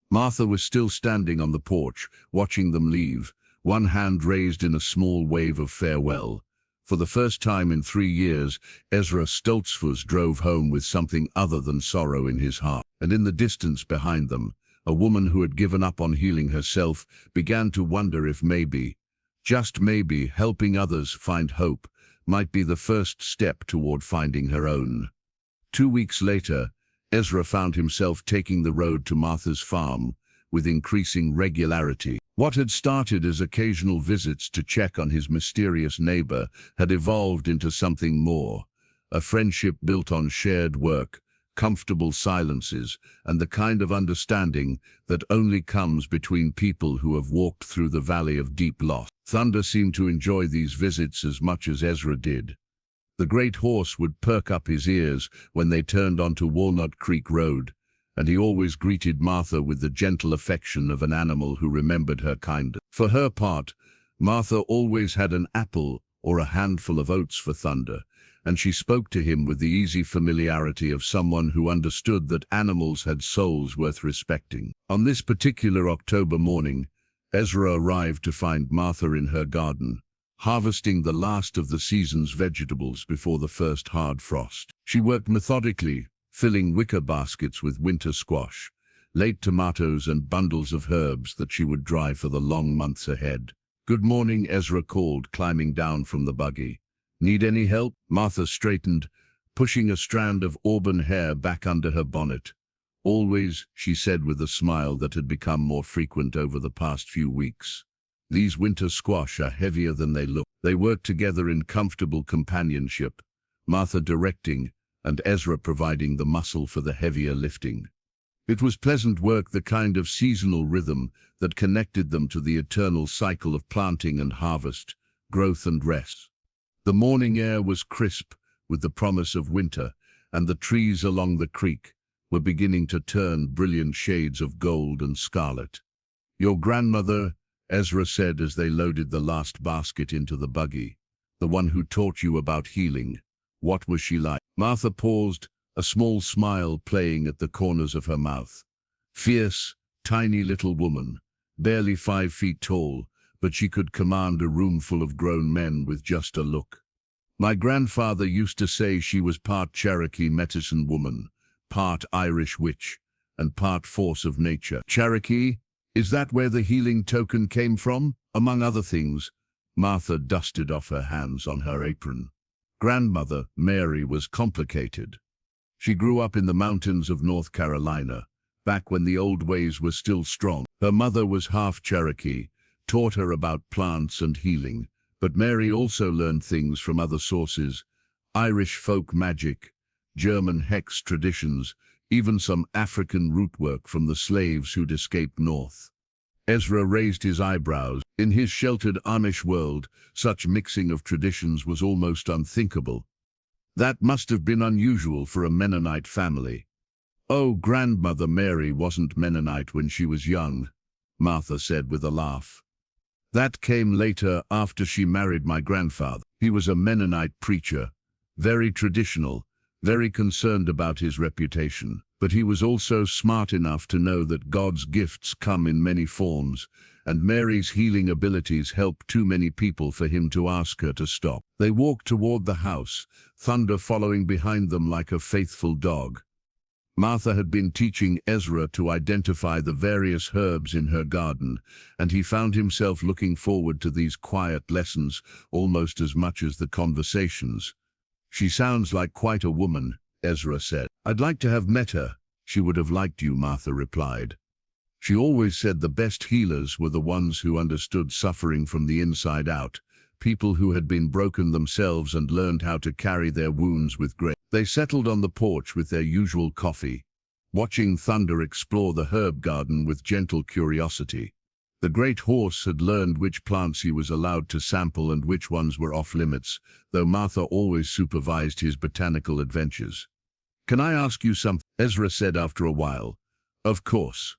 Martha was still standing on the porch, watching them leave, one hand raised in a small wave of farewell. For the first time in 3 years, Ezra Stoltzfus drove home with something other than sorrow in his heart. And in the distance behind them, a woman who had given up on healing herself began to wonder if maybe, just maybe, helping others find hope might be the first step toward finding her own. 2 weeks later, Ezra found himself taking the road to Martha's farm with increasing regularity. What had started as occasional visits to check on his mysterious neighbor had evolved into something more, a friendship built on shared work, comfortable silences, and the kind of understanding that only comes between people who have walked through the valley of deep loss. Thunder seemed to enjoy these visits as much as Ezra did. The great horse would perk up his ears when they turned onto Walnut Creek Road, and he always greeted Martha with the gentle affection of an animal who remembered her kindness. For her part, Martha always had an apple or a handful of oats for Thunder, and she spoke to him with the easy familiarity of someone who understood that animals had souls worth respecting. On this particular October morning, Ezra arrived to find Martha in her garden, harvesting the last of the season's vegetables before the first hard frost. She worked methodically, filling wicker baskets with winter squash, late tomatoes and bundles of herbs that she would dry for the long months ahead. "Good morning," Ezra called, climbing down from the buggy. "Need any help?" Martha straightened, pushing a strand of auburn hair back under her bonnet. Always, she said with a smile that had become more frequent over the past few weeks. These winter squash are heavier than they look. They work together in comfortable companionship, Martha directing and Ezra providing the muscle for the heavier lifting. It was pleasant work, the kind of seasonal rhythm that connected them to the eternal cycle of planting and harvest, growth and rest. The morning air was crisp with the promise of winter, and the trees along the creek were beginning to turn brilliant shades of gold and scarlet. "Your grandmother," Ezra said as they loaded the last basket into the buggy, "the one who taught you about healing, what was she like?" Martha paused, a small smile playing at the corners of her mouth. Fierce, tiny little woman, barely 5 feet tall, but she could command a room full of grown men with just a look. "My grandfather used to say she was part Cherokee medicine woman, part Irish witch, and part force of nature." "Cherokee? Is that where the healing token came from?" "Among other things." Martha dusted off her hands on her apron. "Grandmother, Mary, was complicated. She grew up in the mountains of North Carolina, back when the old ways were still strong. Her mother was half Cherokee, taught her about plants and healing, but Mary also learned things from other sources: Irish folk magic, German hex traditions, even some African root work from the slaves who'd escaped north." Ezra raised his eyebrows. In his sheltered Amish world, such mixing of traditions was almost unthinkable. That must have been unusual for a Mennonite family. "Oh, grandmother Mary wasn't Mennonite when she was young," Martha said with a laugh. "That came later, after she married my grandfather. He was a Mennonite preacher, very traditional, very concerned about his reputation. But he was also smart enough to know that God's gifts come in many forms, and Mary's healing abilities helped too many people for him to ask her to stop." They walked toward the house, thunder following behind them like a faithful dog. Martha had been teaching Ezra to identify the various herbs in her garden, and he found himself looking forward to these quiet lessons almost as much as the conversations. "She sounds like quite a woman," Ezra said. "I'd like to have met her." "She would have liked you," Martha replied. "She always said the best healers were the ones who understood suffering from the inside out, people who had been broken themselves and learned how to carry their wounds with grace." They settled on the porch with their usual coffee, watching Thunder explore the herb garden with gentle curiosity. The great horse had learned which plants he was allowed to sample and which ones were off-limits, though Martha always supervised his botanical adventures. "Can I ask you something?" Ezra said after a while. "Of course.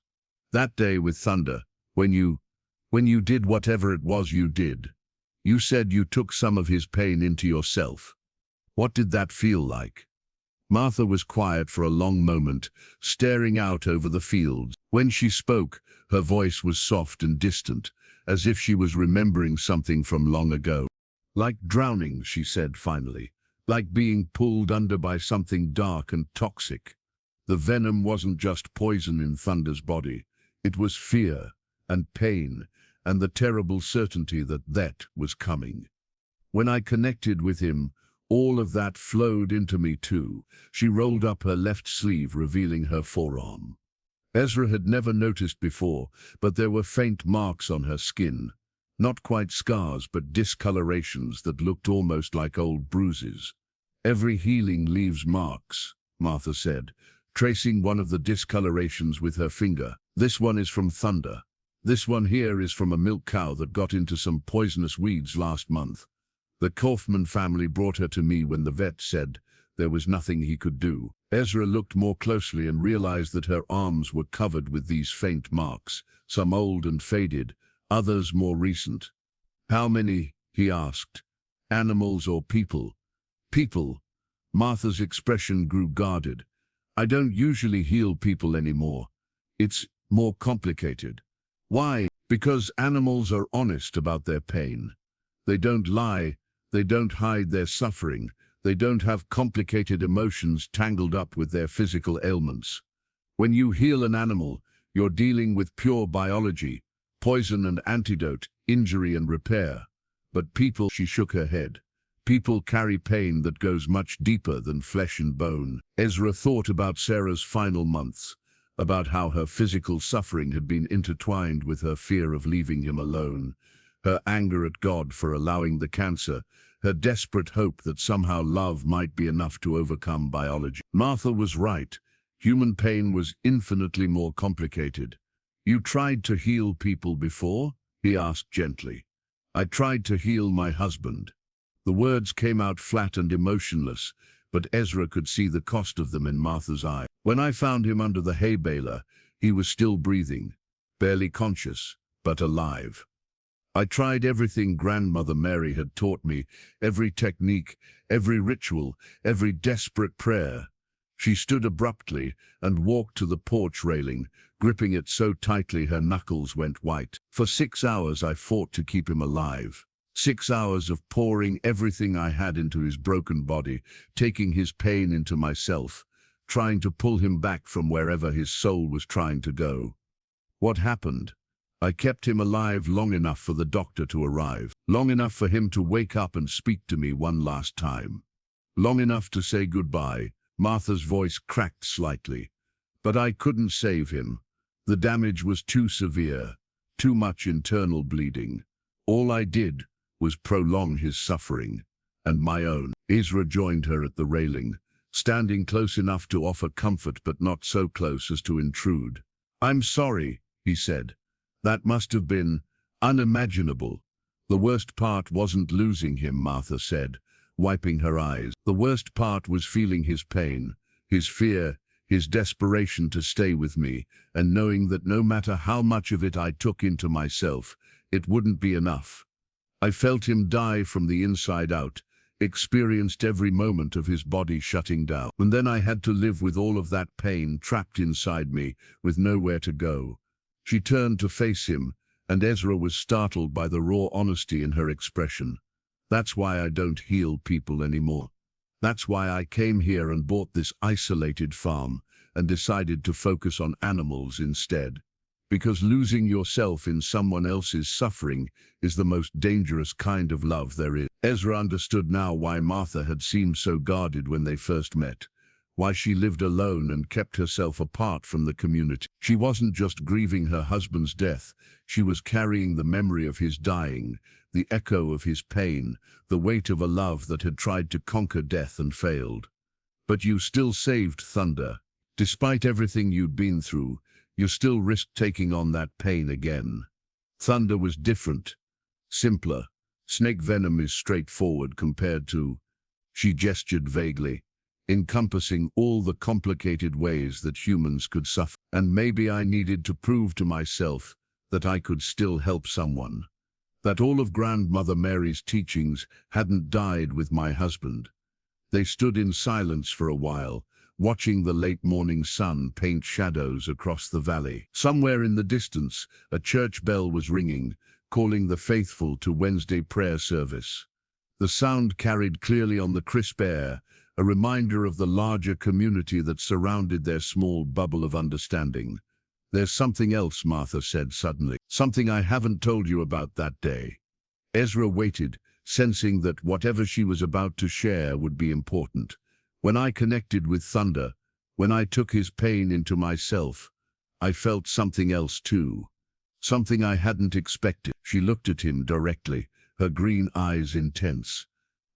That day with Thunder, when you did whatever it was you did, you said you took some of his pain into yourself. What did that feel like?" Martha was quiet for a long moment, staring out over the fields. When she spoke, her voice was soft and distant, as if she was remembering something from long ago. "Like drowning," she said finally. "Like being pulled under by something dark and toxic. The venom wasn't just poison in Thunder's body. It was fear and pain and the terrible certainty that that was coming. When I connected with him, all of that flowed into me too." She rolled up her left sleeve, revealing her forearm. Ezra had never noticed before, but there were faint marks on her skin. Not quite scars, but discolorations that looked almost like old bruises. "Every healing leaves marks," Martha said, tracing one of the discolorations with her finger. "This one is from Thunder. This one here is from a milk cow that got into some poisonous weeds last month. The Kaufman family brought her to me when the vet said there was nothing he could do." Ezra looked more closely and realized that her arms were covered with these faint marks, some old and faded, others more recent. "How many?" he asked. "Animals or people?" "People." Martha's expression grew guarded. "I don't usually heal people anymore. It's more complicated." "Why?" "Because animals are honest about their pain. They don't lie. They don't hide their suffering. They don't have complicated emotions tangled up with their physical ailments. When you heal an animal, you're dealing with pure biology, poison and antidote, injury and repair. But people," she shook her head, "people carry pain that goes much deeper than flesh and bone." Ezra thought about Sarah's final months, about how her physical suffering had been intertwined with her fear of leaving him alone, her anger at God for allowing the cancer, her desperate hope that somehow love might be enough to overcome biology. Martha was right. Human pain was infinitely more complicated. "You tried to heal people before?" he asked gently. "I tried to heal my husband." The words came out flat and emotionless, but Ezra could see the cost of them in Martha's eye. "When I found him under the hay baler, he was still breathing, barely conscious, but alive. I tried everything Grandmother Mary had taught me, every technique, every ritual, every desperate prayer." She stood abruptly and walked to the porch railing, gripping it so tightly her knuckles went white. "For 6 hours I fought to keep him alive. 6 hours of pouring everything I had into his broken body, taking his pain into myself, trying to pull him back from wherever his soul was trying to go. What happened? I kept him alive long enough for the doctor to arrive, long enough for him to wake up and speak to me one last time, long enough to say goodbye." Martha's voice cracked slightly. "But I couldn't save him. The damage was too severe, too much internal bleeding. All I did was prolong his suffering, and my own." Ezra joined her at the railing, standing close enough to offer comfort but not so close as to intrude. "I'm sorry," he said. "That must have been unimaginable." "The worst part wasn't losing him," Martha said, wiping her eyes. "The worst part was feeling his pain, his fear, his desperation to stay with me, and knowing that no matter how much of it I took into myself, it wouldn't be enough. I felt him die from the inside out, experienced every moment of his body shutting down. And then I had to live with all of that pain trapped inside me, with nowhere to go." She turned to face him, and Ezra was startled by the raw honesty in her expression. "That's why I don't heal people anymore. That's why I came here and bought this isolated farm and decided to focus on animals instead. Because losing yourself in someone else's suffering is the most dangerous kind of love there is." Ezra understood now why Martha had seemed so guarded when they first met, why she lived alone and kept herself apart from the community. She wasn't just grieving her husband's death, she was carrying the memory of his dying, the echo of his pain, the weight of a love that had tried to conquer death and failed. "But you still saved Thunder. Despite everything you'd been through, you still risked taking on that pain again." Thunder was different, simpler. Snake venom is straightforward compared to... She gestured vaguely, encompassing all the complicated ways that humans could suffer. "And maybe I needed to prove to myself that I could still help someone. That all of Grandmother Mary's teachings hadn't died with my husband." They stood in silence for a while, watching the late morning sun paint shadows across the valley. Somewhere in the distance, a church bell was ringing, calling the faithful to Wednesday prayer service. The sound carried clearly on the crisp air, a reminder of the larger community that surrounded their small bubble of understanding. "There's something else," Martha said suddenly. "Something I haven't told you about that day." Ezra waited, sensing that whatever she was about to share would be important. "When I connected with Thunder, when I took his pain into myself, I felt something else too. Something I hadn't expected." She looked at him directly, her green eyes intense.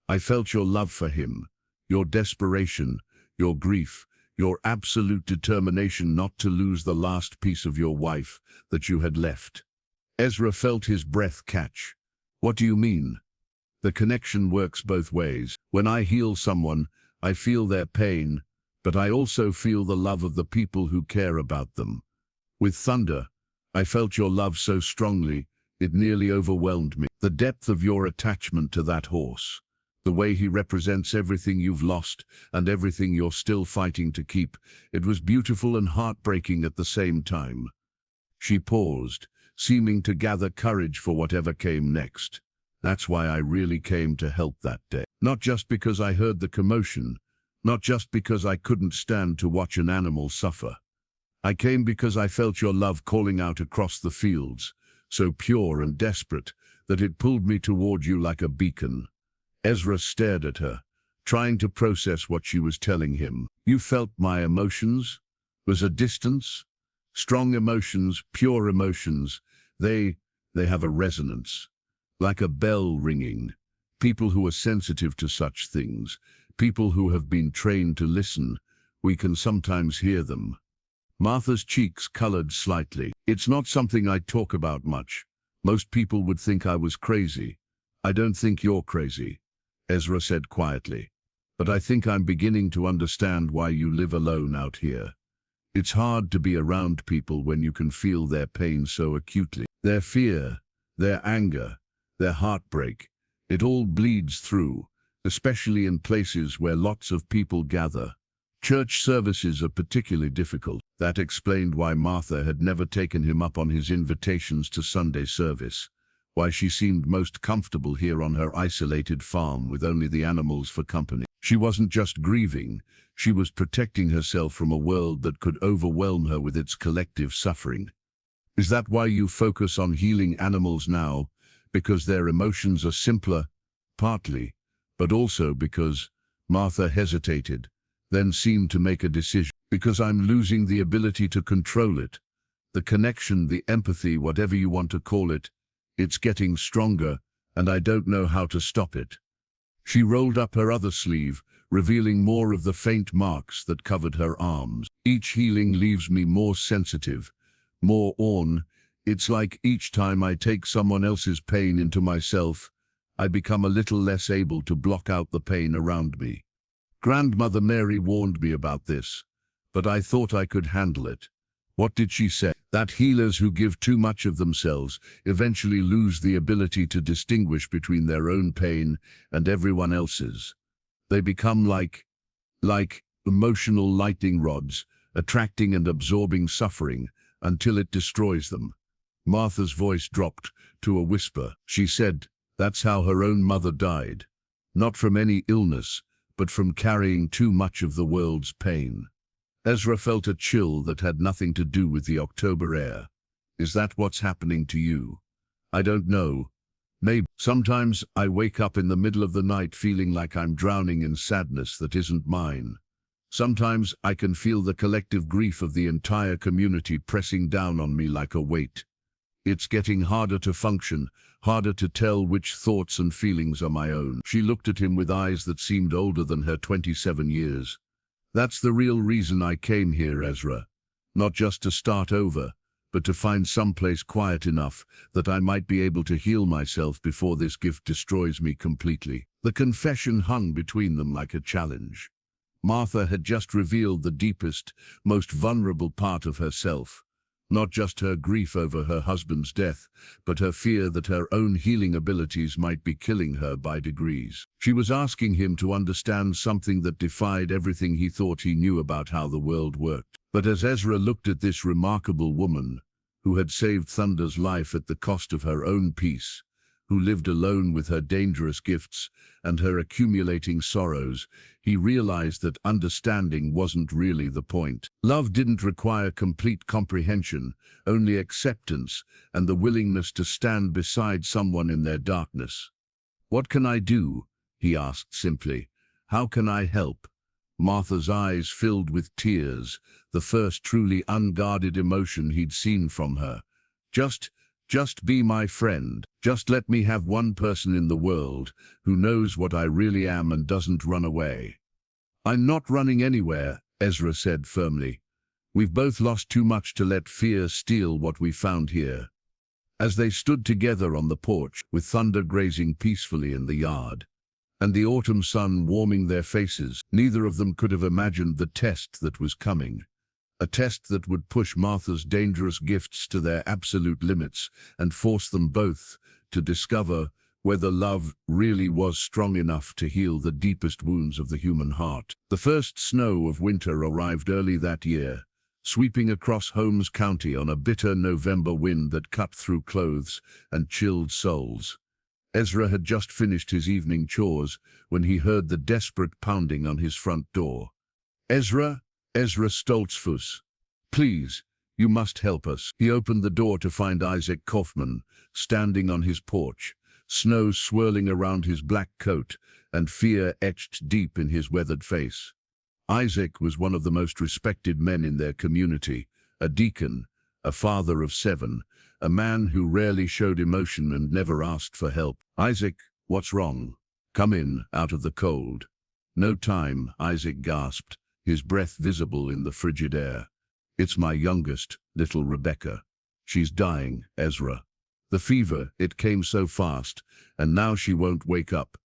"I felt your love for him, your desperation, your grief, your absolute determination not to lose the last piece of your wife that you had left." Ezra felt his breath catch. "What do you mean?" "The connection works both ways. When I heal someone, I feel their pain, but I also feel the love of the people who care about them. With Thunder, I felt your love so strongly, it nearly overwhelmed me. The depth of your attachment to that horse. The way he represents everything you've lost and everything you're still fighting to keep. It was beautiful and heartbreaking at the same time." She paused, seeming to gather courage for whatever came next. "That's why I really came to help that day. Not just because I heard the commotion, not just because I couldn't stand to watch an animal suffer. I came because I felt your love calling out across the fields, so pure and desperate that it pulled me toward you like a beacon." Ezra stared at her, trying to process what she was telling him. "You felt my emotions? Was a distance? Strong emotions, pure emotions, they have a resonance, like a bell ringing. People who are sensitive to such things, people who have been trained to listen, we can sometimes hear them. Martha's cheeks colored slightly. It's not something I talk about much. Most people would think I was crazy. I don't think you're crazy, Ezra said quietly. But I think I'm beginning to understand why you live alone out here. It's hard to be around people when you can feel their pain so acutely. Their fear, their anger, their heartbreak. It all bleeds through, especially in places where lots of people gather. Church services are particularly difficult. That explained why Martha had never taken him up on his invitations to Sunday service, why she seemed most comfortable here on her isolated farm with only the animals for company. She wasn't just grieving, she was protecting herself from a world that could overwhelm her with its collective suffering. Is that why you focus on healing animals now? Because their emotions are simpler? Partly, but also because Martha hesitated, then seemed to make a decision. Because I'm losing the ability to control it. The connection, the empathy, whatever you want to call it, it's getting stronger, and I don't know how to stop it. She rolled up her other sleeve, revealing more of the faint marks that covered her arms. Each healing leaves me more sensitive, more worn. It's like each time I take someone else's pain into myself, I become a little less able to block out the pain around me. Grandmother Mary warned me about this, but I thought I could handle it. What did she say? That healers who give too much of themselves eventually lose the ability to distinguish between their own pain and everyone else's. They become like emotional lightning rods, attracting and absorbing suffering until it destroys them. Martha's voice dropped to a whisper. She said, that's how her own mother died. Not from any illness, but from carrying too much of the world's pain. Ezra felt a chill that had nothing to do with the October air. Is that what's happening to you? I don't know. Maybe. Sometimes I wake up in the middle of the night feeling like I'm drowning in sadness that isn't mine. Sometimes I can feel the collective grief of the entire community pressing down on me like a weight. It's getting harder to function, harder to tell which thoughts and feelings are my own. She looked at him with eyes that seemed older than her 27 years. That's the real reason I came here, Ezra. Not just to start over, but to find someplace quiet enough that I might be able to heal myself before this gift destroys me completely. The confession hung between them like a challenge. Martha had just revealed the deepest, most vulnerable part of herself. Not just her grief over her husband's death, but her fear that her own healing abilities might be killing her by degrees. She was asking him to understand something that defied everything he thought he knew about how the world worked. But as Ezra looked at this remarkable woman, who had saved Thunder's life at the cost of her own peace, who lived alone with her dangerous gifts and her accumulating sorrows, he realized that understanding wasn't really the point. Love didn't require complete comprehension, only acceptance and the willingness to stand beside someone in their darkness. What can I do? He asked simply. How can I help? Martha's eyes filled with tears, the first truly unguarded emotion he'd seen from her. Just be my friend. Just let me have one person in the world who knows what I really am and doesn't run away. I'm not running anywhere, Ezra said firmly. We've both lost too much to let fear steal what we found here. As they stood together on the porch, with Thunder grazing peacefully in the yard, and the autumn sun warming their faces, neither of them could have imagined the test that was coming. A test that would push Martha's dangerous gifts to their absolute limits and force them both to discover whether love really was strong enough to heal the deepest wounds of the human heart. The first snow of winter arrived early that year, sweeping across Holmes County on a bitter November wind that cut through clothes and chilled souls. Ezra had just finished his evening chores when he heard the desperate pounding on his front door. Ezra Stoltzfus, please, you must help us. He opened the door to find Isaac Kaufman standing on his porch, snow swirling around his black coat and fear etched deep in his weathered face. Isaac was one of the most respected men in their community, a deacon, a father of 7, a man who rarely showed emotion and never asked for help. "Isaac, what's wrong? Come in, out of the cold." "No time," Isaac gasped, his breath visible in the frigid air. "It's my youngest, little Rebecca. She's dying, Ezra. The fever, it came so fast, and now she won't wake up.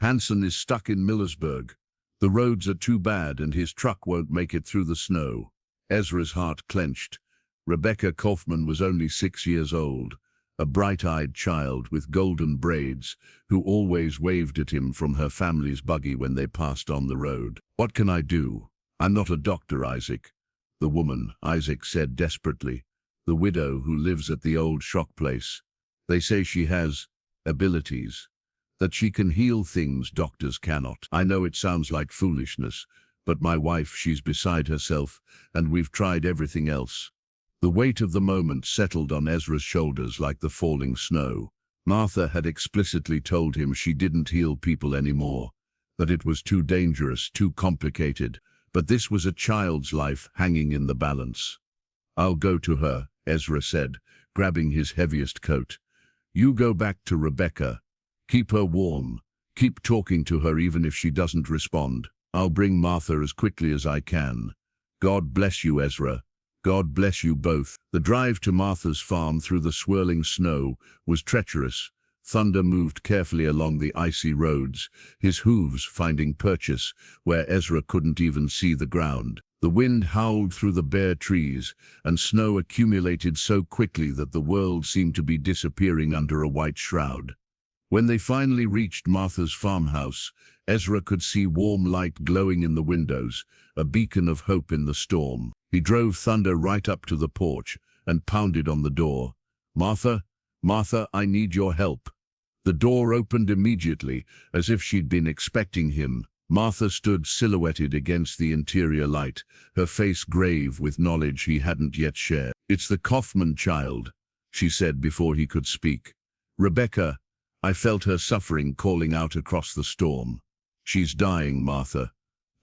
Hanson is stuck in Millersburg. The roads are too bad and his truck won't make it through the snow." Ezra's heart clenched. Rebecca Kaufman was only 6 years old, a bright-eyed child with golden braids, who always waved at him from her family's buggy when they passed on the road. "What can I do? I'm not a doctor, Isaac." "The woman," Isaac said desperately, "the widow who lives at the old shock place. They say she has abilities, that she can heal things doctors cannot. I know it sounds like foolishness, but my wife, she's beside herself, and we've tried everything else." The weight of the moment settled on Ezra's shoulders like the falling snow. Martha had explicitly told him she didn't heal people anymore, that it was too dangerous, too complicated, but this was a child's life hanging in the balance. "I'll go to her," Ezra said, grabbing his heaviest coat. "You go back to Rebecca. Keep her warm. Keep talking to her even if she doesn't respond. I'll bring Martha as quickly as I can. God bless you, Ezra. God bless you both." The drive to Martha's farm through the swirling snow was treacherous. Thunder moved carefully along the icy roads, his hooves finding purchase where Ezra couldn't even see the ground. The wind howled through the bare trees, and snow accumulated so quickly that the world seemed to be disappearing under a white shroud. When they finally reached Martha's farmhouse, Ezra could see warm light glowing in the windows, a beacon of hope in the storm. He drove Thunder right up to the porch and pounded on the door. "Martha, Martha, I need your help." The door opened immediately, as if she'd been expecting him. Martha stood silhouetted against the interior light, her face grave with knowledge he hadn't yet shared. "It's the Kaufman child," she said before he could speak. "Rebecca." I felt her suffering calling out across the storm. "She's dying, Martha.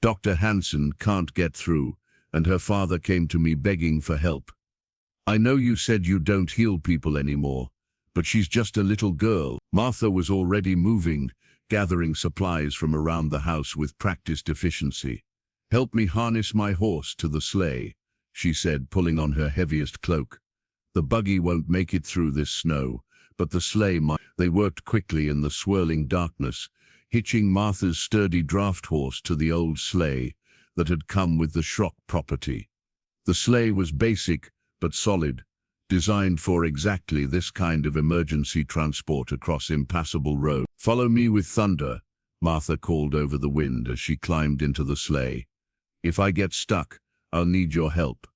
Dr. Hanson can't get through, and her father came to me begging for help. I know you said you don't heal people anymore, but she's just a little girl." Martha was already moving, gathering supplies from around the house with practiced efficiency. "Help me harness my horse to the sleigh," she said, pulling on her heaviest cloak. "The buggy won't make it through this snow, but the sleigh might." They worked quickly in the swirling darkness, hitching Martha's sturdy draft horse to the old sleigh that had come with the Schrock property. The sleigh was basic but solid, designed for exactly this kind of emergency transport across impassable roads. "Follow me with Thunder," Martha called over the wind as she climbed into the sleigh. "If I get stuck, I'll need your help."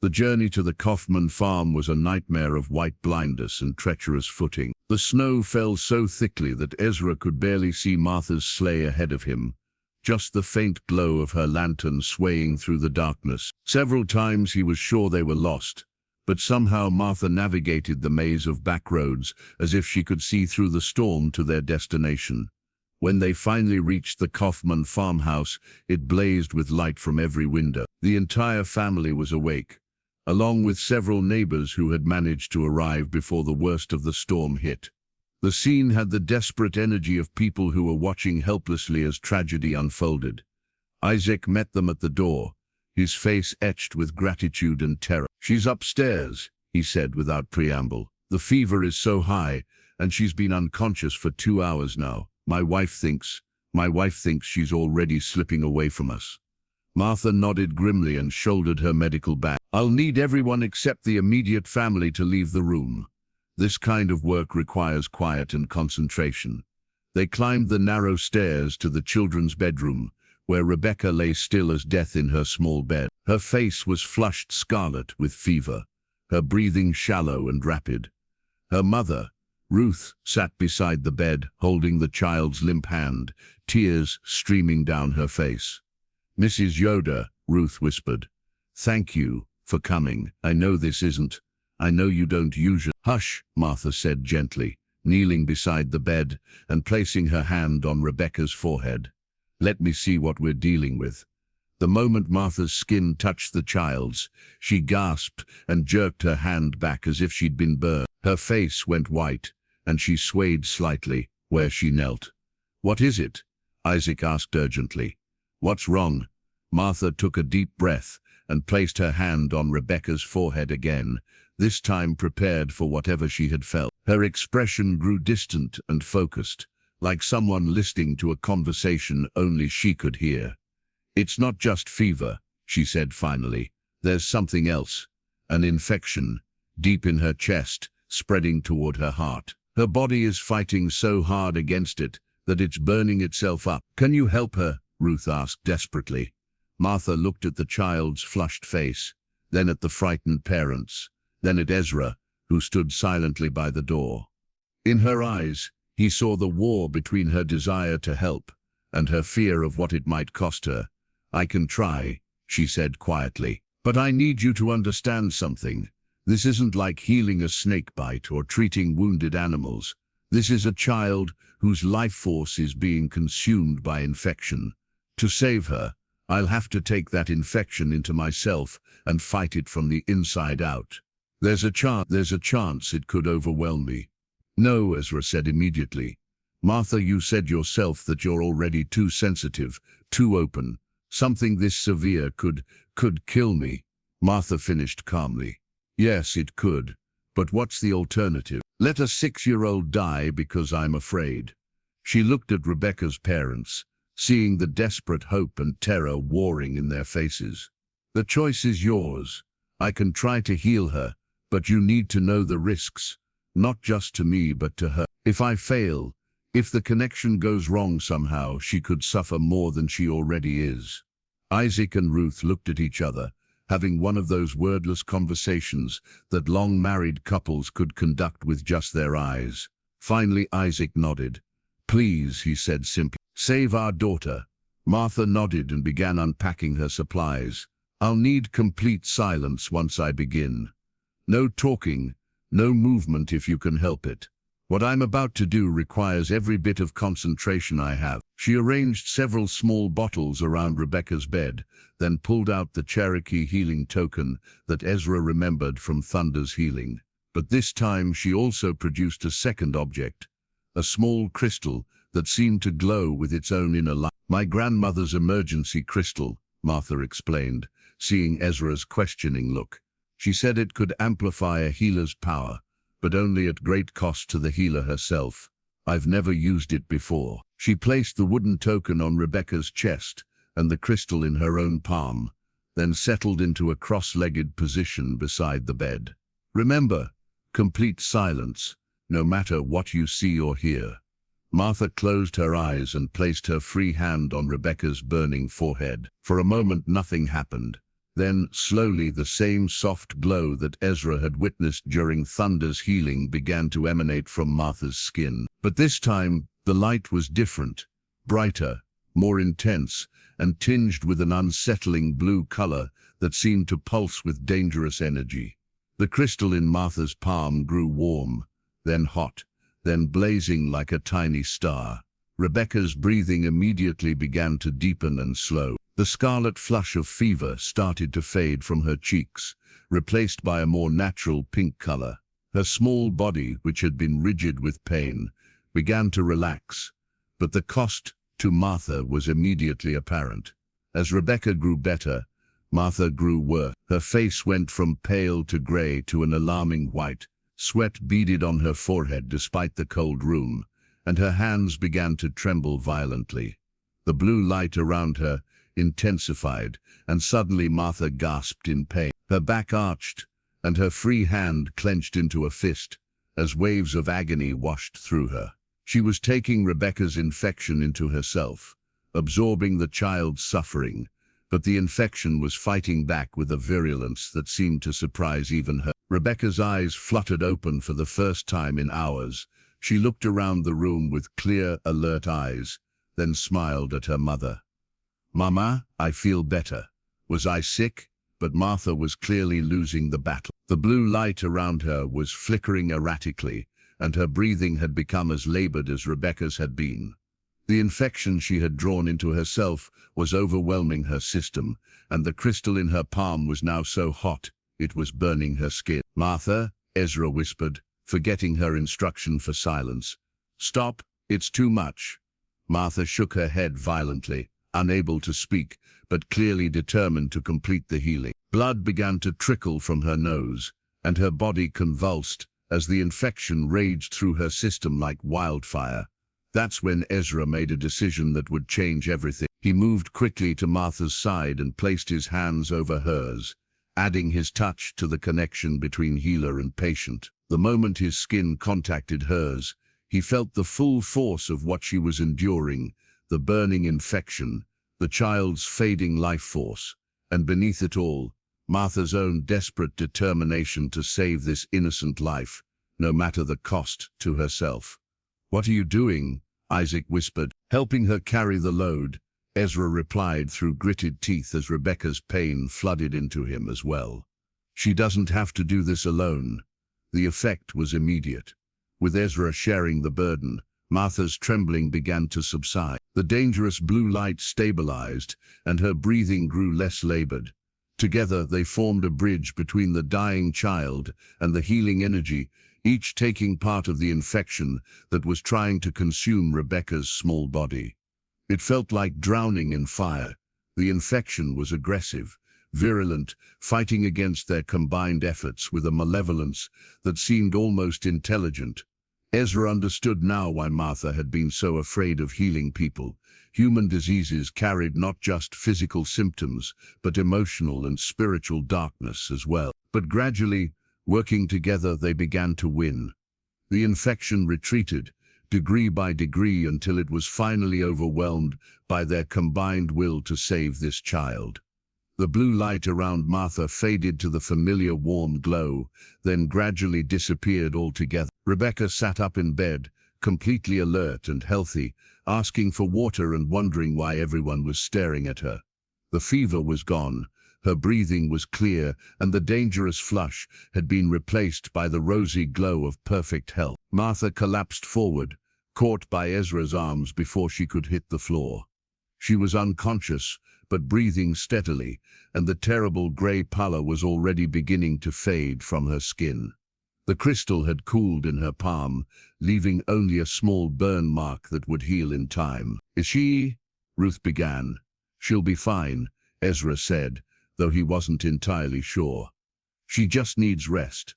The journey to the Kaufman farm was a nightmare of white blindness and treacherous footing. The snow fell so thickly that Ezra could barely see Martha's sleigh ahead of him, just the faint glow of her lantern swaying through the darkness. Several times he was sure they were lost, but somehow Martha navigated the maze of back roads as if she could see through the storm to their destination. When they finally reached the Kaufman farmhouse, it blazed with light from every window. The entire family was awake, along with several neighbors who had managed to arrive before the worst of the storm hit. The scene had the desperate energy of people who were watching helplessly as tragedy unfolded. Isaac met them at the door, his face etched with gratitude and terror. "She's upstairs," he said without preamble. "The fever is so high, and she's been unconscious for 2 hours now. My wife thinks she's already slipping away from us." Martha nodded grimly and shouldered her medical bag. "I'll need everyone except the immediate family to leave the room. This kind of work requires quiet and concentration." They climbed the narrow stairs to the children's bedroom, where Rebecca lay still as death in her small bed. Her face was flushed scarlet with fever, her breathing shallow and rapid. Her mother, Ruth, sat beside the bed, holding the child's limp hand, tears streaming down her face. "Mrs. Yoder," Ruth whispered, "thank you for coming. I know you don't usually—" "Hush," Martha said gently, kneeling beside the bed and placing her hand on Rebecca's forehead. "Let me see what we're dealing with." The moment Martha's skin touched the child's, she gasped and jerked her hand back as if she'd been burned. Her face went white, and she swayed slightly where she knelt. "What is it?" Isaac asked urgently. "What's wrong?" Martha took a deep breath and placed her hand on Rebecca's forehead again, this time prepared for whatever she had felt. Her expression grew distant and focused, like someone listening to a conversation only she could hear. "It's not just fever," she said finally. "There's something else. An infection, deep in her chest, spreading toward her heart. Her body is fighting so hard against it that it's burning itself up." "Can you help her?" Ruth asked desperately. Martha looked at the child's flushed face, then at the frightened parents, then at Ezra, who stood silently by the door. In her eyes, he saw the war between her desire to help and her fear of what it might cost her. "I can try," she said quietly, "but I need you to understand something. This isn't like healing a snake bite or treating wounded animals. This is a child whose life force is being consumed by infection. To save her, I'll have to take that infection into myself and fight it from the inside out. There's a chance it could overwhelm me." "No," Ezra said immediately. "Martha, you said yourself that you're already too sensitive, too open. Something this severe could kill me." Martha finished calmly. "Yes, it could. But what's the alternative? Let a 6-year-old die because I'm afraid." She looked at Rebecca's parents, seeing the desperate hope and terror warring in their faces. "The choice is yours. I can try to heal her, but you need to know the risks, not just to me but to her. If I fail, if the connection goes wrong somehow, she could suffer more than she already is." Isaac and Ruth looked at each other, having one of those wordless conversations that long-married couples could conduct with just their eyes. Finally, Isaac nodded. "Please," he said simply, "save our daughter." Martha nodded and began unpacking her supplies. "I'll need complete silence once I begin. No talking, no movement if you can help it. What I'm about to do requires every bit of concentration I have." She arranged several small bottles around Rebecca's bed, then pulled out the Cherokee healing token that Ezra remembered from Thunder's healing. But this time she also produced a second object, a small crystal that seemed to glow with its own inner light. "My grandmother's emergency crystal," Martha explained, seeing Ezra's questioning look. "She said it could amplify a healer's power, but only at great cost to the healer herself. I've never used it before." She placed the wooden token on Rebecca's chest and the crystal in her own palm, then settled into a cross-legged position beside the bed. "Remember, complete silence, no matter what you see or hear." Martha closed her eyes and placed her free hand on Rebecca's burning forehead. For a moment nothing happened. Then, slowly, the same soft glow that Ezra had witnessed during Thunder's healing began to emanate from Martha's skin. But this time, the light was different, brighter, more intense, and tinged with an unsettling blue color that seemed to pulse with dangerous energy. The crystal in Martha's palm grew warm, then hot, then blazing like a tiny star. Rebecca's breathing immediately began to deepen and slow. The scarlet flush of fever started to fade from her cheeks, replaced by a more natural pink color. Her small body, which had been rigid with pain, began to relax, but the cost to Martha was immediately apparent. As Rebecca grew better, Martha grew worse. Her face went from pale to gray to an alarming white. Sweat beaded on her forehead despite the cold room, and her hands began to tremble violently. The blue light around her intensified, and suddenly Martha gasped in pain. Her back arched, and her free hand clenched into a fist, as waves of agony washed through her. She was taking Rebecca's infection into herself, absorbing the child's suffering, but the infection was fighting back with a virulence that seemed to surprise even her. Rebecca's eyes fluttered open for the first time in hours. She looked around the room with clear, alert eyes, then smiled at her mother. "Mama, I feel better. Was I sick?" But Martha was clearly losing the battle. The blue light around her was flickering erratically, and her breathing had become as labored as Rebecca's had been. The infection she had drawn into herself was overwhelming her system, and the crystal in her palm was now so hot it was burning her skin. "Martha," Ezra whispered, forgetting her instruction for silence. "Stop, it's too much." Martha shook her head violently, unable to speak, but clearly determined to complete the healing. Blood began to trickle from her nose, and her body convulsed as the infection raged through her system like wildfire. That's when Ezra made a decision that would change everything. He moved quickly to Martha's side and placed his hands over hers, adding his touch to the connection between healer and patient. The moment his skin contacted hers, he felt the full force of what she was enduring, the burning infection, the child's fading life force, and beneath it all, Martha's own desperate determination to save this innocent life, no matter the cost to herself. "What are you doing?" Isaac whispered. "Helping her carry the load," Ezra replied through gritted teeth as Rebecca's pain flooded into him as well. "She doesn't have to do this alone." The effect was immediate. With Ezra sharing the burden, Martha's trembling began to subside. The dangerous blue light stabilized, and her breathing grew less labored. Together they formed a bridge between the dying child and the healing energy, each taking part of the infection that was trying to consume Rebecca's small body. It felt like drowning in fire. The infection was aggressive, virulent, fighting against their combined efforts with a malevolence that seemed almost intelligent. Ezra understood now why Martha had been so afraid of healing people. Human diseases carried not just physical symptoms, but emotional and spiritual darkness as well. But gradually, working together, they began to win. The infection retreated, degree by degree, until it was finally overwhelmed by their combined will to save this child. The blue light around Martha faded to the familiar warm glow, then gradually disappeared altogether. Rebecca sat up in bed, completely alert and healthy, asking for water and wondering why everyone was staring at her. The fever was gone, her breathing was clear, and the dangerous flush had been replaced by the rosy glow of perfect health. Martha collapsed forward, caught by Ezra's arms before she could hit the floor. She was unconscious, but breathing steadily, and the terrible grey pallor was already beginning to fade from her skin. The crystal had cooled in her palm, leaving only a small burn mark that would heal in time. "Is she?" Ruth began. "She'll be fine," Ezra said, though he wasn't entirely sure. "She just needs rest.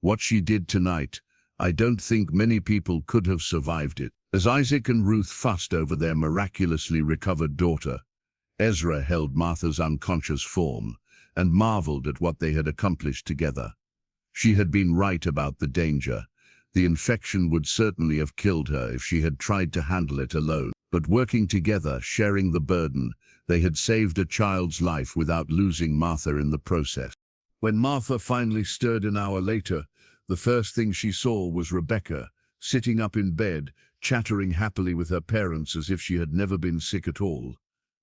What she did tonight, I don't think many people could have survived it." As Isaac and Ruth fussed over their miraculously recovered daughter, Ezra held Martha's unconscious form and marveled at what they had accomplished together. She had been right about the danger. The infection would certainly have killed her if she had tried to handle it alone. But working together, sharing the burden, they had saved a child's life without losing Martha in the process. When Martha finally stirred an hour later, the first thing she saw was Rebecca, sitting up in bed, chattering happily with her parents as if she had never been sick at all.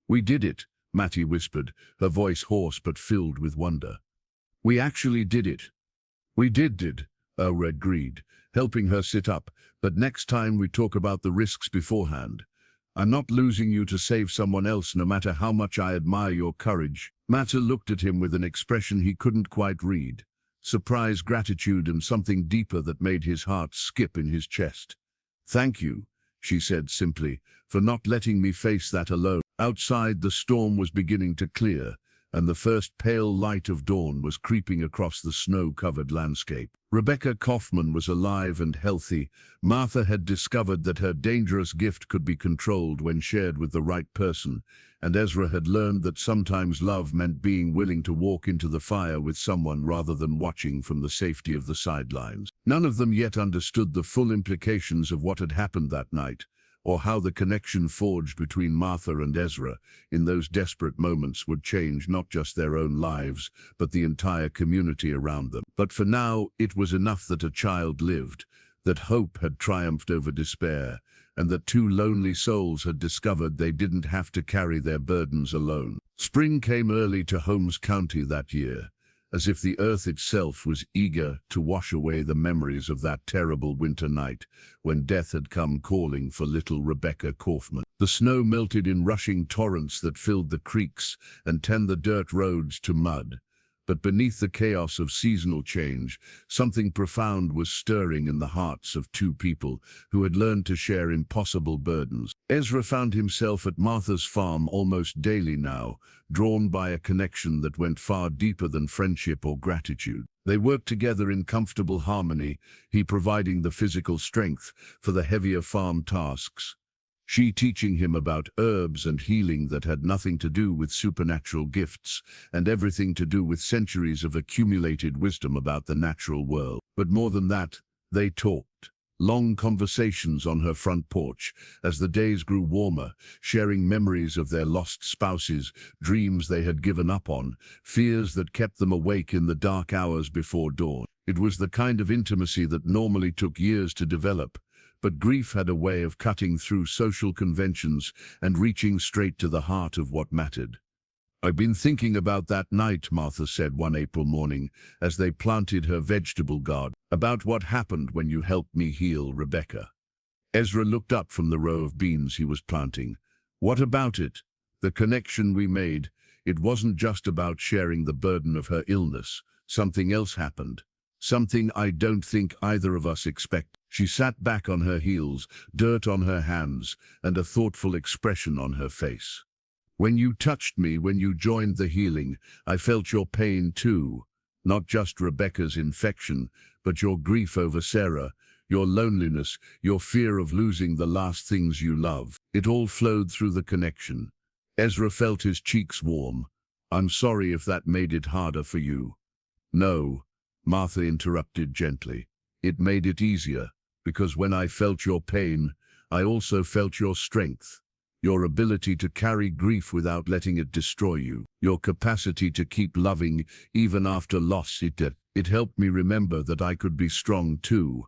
"We did it," Mattie whispered, her voice hoarse but filled with wonder. "We actually did it." "We did," Ezra agreed, helping her sit up, "but next time we talk about the risks beforehand. I'm not losing you to save someone else, no matter how much I admire your courage." Mattie looked at him with an expression he couldn't quite read. Surprise, gratitude, and something deeper that made his heart skip in his chest. "Thank you," she said simply, "for not letting me face that alone." Outside, the storm was beginning to clear, and the first pale light of dawn was creeping across the snow-covered landscape. Rebecca Kaufman was alive and healthy. Martha had discovered that her dangerous gift could be controlled when shared with the right person, and Ezra had learned that sometimes love meant being willing to walk into the fire with someone rather than watching from the safety of the sidelines. None of them yet understood the full implications of what had happened that night, or how the connection forged between Martha and Ezra in those desperate moments would change not just their own lives, but the entire community around them. But for now, it was enough that a child lived, that hope had triumphed over despair, and that two lonely souls had discovered they didn't have to carry their burdens alone. Spring came early to Holmes County that year, as if the earth itself was eager to wash away the memories of that terrible winter night when death had come calling for little Rebecca Kaufman. The The snow melted in rushing torrents that filled the creeks and turned the dirt roads to mud. But beneath the chaos of seasonal change, something profound was stirring in the hearts of two people who had learned to share impossible burdens. Ezra found himself at Martha's farm almost daily now, drawn by a connection that went far deeper than friendship or gratitude. They worked together in comfortable harmony, he providing the physical strength for the heavier farm tasks, she teaching him about herbs and healing that had nothing to do with supernatural gifts and everything to do with centuries of accumulated wisdom about the natural world. But more than that, they talked. Long conversations on her front porch as the days grew warmer, sharing memories of their lost spouses, dreams they had given up on, fears that kept them awake in the dark hours before dawn. It was the kind of intimacy that normally took years to develop, but grief had a way of cutting through social conventions and reaching straight to the heart of what mattered. "I've been thinking about that night," Martha said one April morning as they planted her vegetable garden, "about what happened when you helped me heal Rebecca." Ezra looked up from the row of beans he was planting. "What about it? The connection we made. It wasn't just about sharing the burden of her illness. Something else happened. Something I don't think either of us expected." She sat back on her heels, dirt on her hands, and a thoughtful expression on her face. "When you touched me, when you joined the healing, I felt your pain too. Not just Rebecca's infection, but your grief over Sarah, your loneliness, your fear of losing the last things you love. It all flowed through the connection." Ezra felt his cheeks warm. "I'm sorry if that made it harder for you." "No," Martha interrupted gently. "It made it easier, because when I felt your pain, I also felt your strength. Your ability to carry grief without letting it destroy you. Your capacity to keep loving even after loss. It helped me remember that I could be strong too."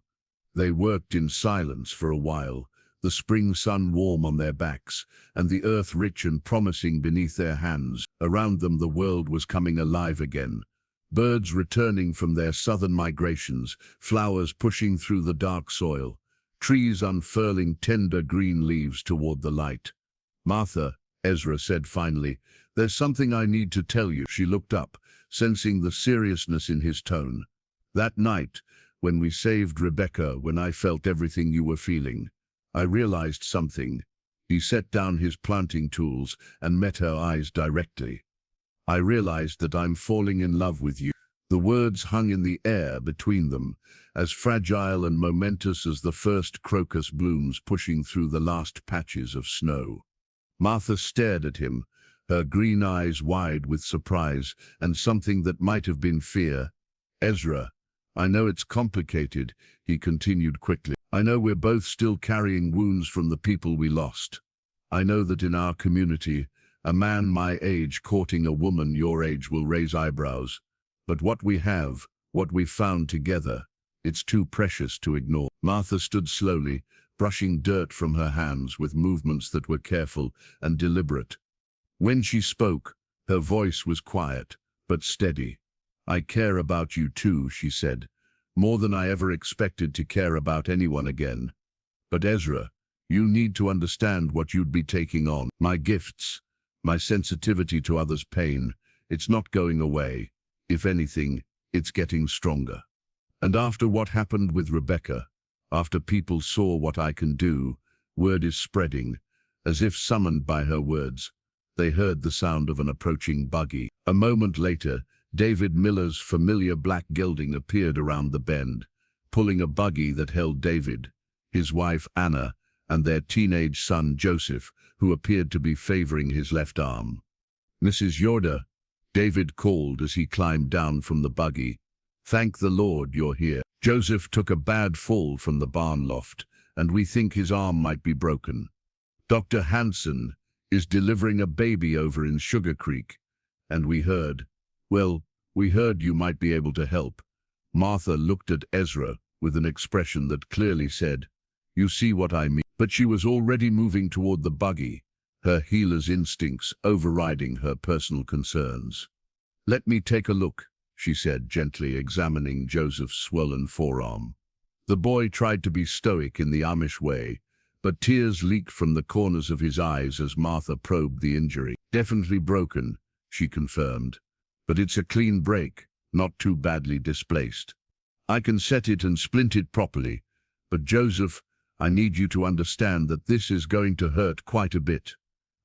They worked in silence for a while, the spring sun warm on their backs, and the earth rich and promising beneath their hands. Around them the world was coming alive again. Birds returning from their southern migrations, flowers pushing through the dark soil, trees unfurling tender green leaves toward the light. "Martha," Ezra said finally, "there's something I need to tell you." She looked up, sensing the seriousness in his tone. "That night, when we saved Rebecca, when I felt everything you were feeling, I realized something." He set down his planting tools and met her eyes directly. "I realized that I'm falling in love with you." The words hung in the air between them, as fragile and momentous as the first crocus blooms pushing through the last patches of snow. Martha stared at him, her green eyes wide with surprise and something that might have been fear. "Ezra, I know it's complicated," he continued quickly. "I know we're both still carrying wounds from the people we lost. I know that in our community, a man my age courting a woman your age will raise eyebrows. But what we have, what we've found together, it's too precious to ignore." Martha stood slowly, brushing dirt from her hands with movements that were careful and deliberate. When she spoke, her voice was quiet, but steady. "I care about you too," she said, "more than I ever expected to care about anyone again. But Ezra, you need to understand what you'd be taking on. My gifts, my sensitivity to others' pain, it's not going away. If anything, it's getting stronger. And after what happened with Rebecca, after people saw what I can do, word is spreading." As if summoned by her words, they heard the sound of an approaching buggy. A moment later, David Miller's familiar black gelding appeared around the bend, pulling a buggy that held David, his wife Anna, and their teenage son Joseph, who appeared to be favoring his left arm. "Mrs. Yoder," David called as he climbed down from the buggy. "Thank the Lord you're here. Joseph took a bad fall from the barn loft, and we think his arm might be broken. Dr. Hansen is delivering a baby over in Sugar Creek, and we heard you might be able to help." Martha looked at Ezra with an expression that clearly said, "You see what I mean." But she was already moving toward the buggy, her healer's instincts overriding her personal concerns. "Let me take a look," she said, gently examining Joseph's swollen forearm. The boy tried to be stoic in the Amish way, but tears leaked from the corners of his eyes as Martha probed the injury. "Definitely broken," she confirmed. "But it's a clean break, not too badly displaced. I can set it and splint it properly. But Joseph, I need you to understand that this is going to hurt quite a bit."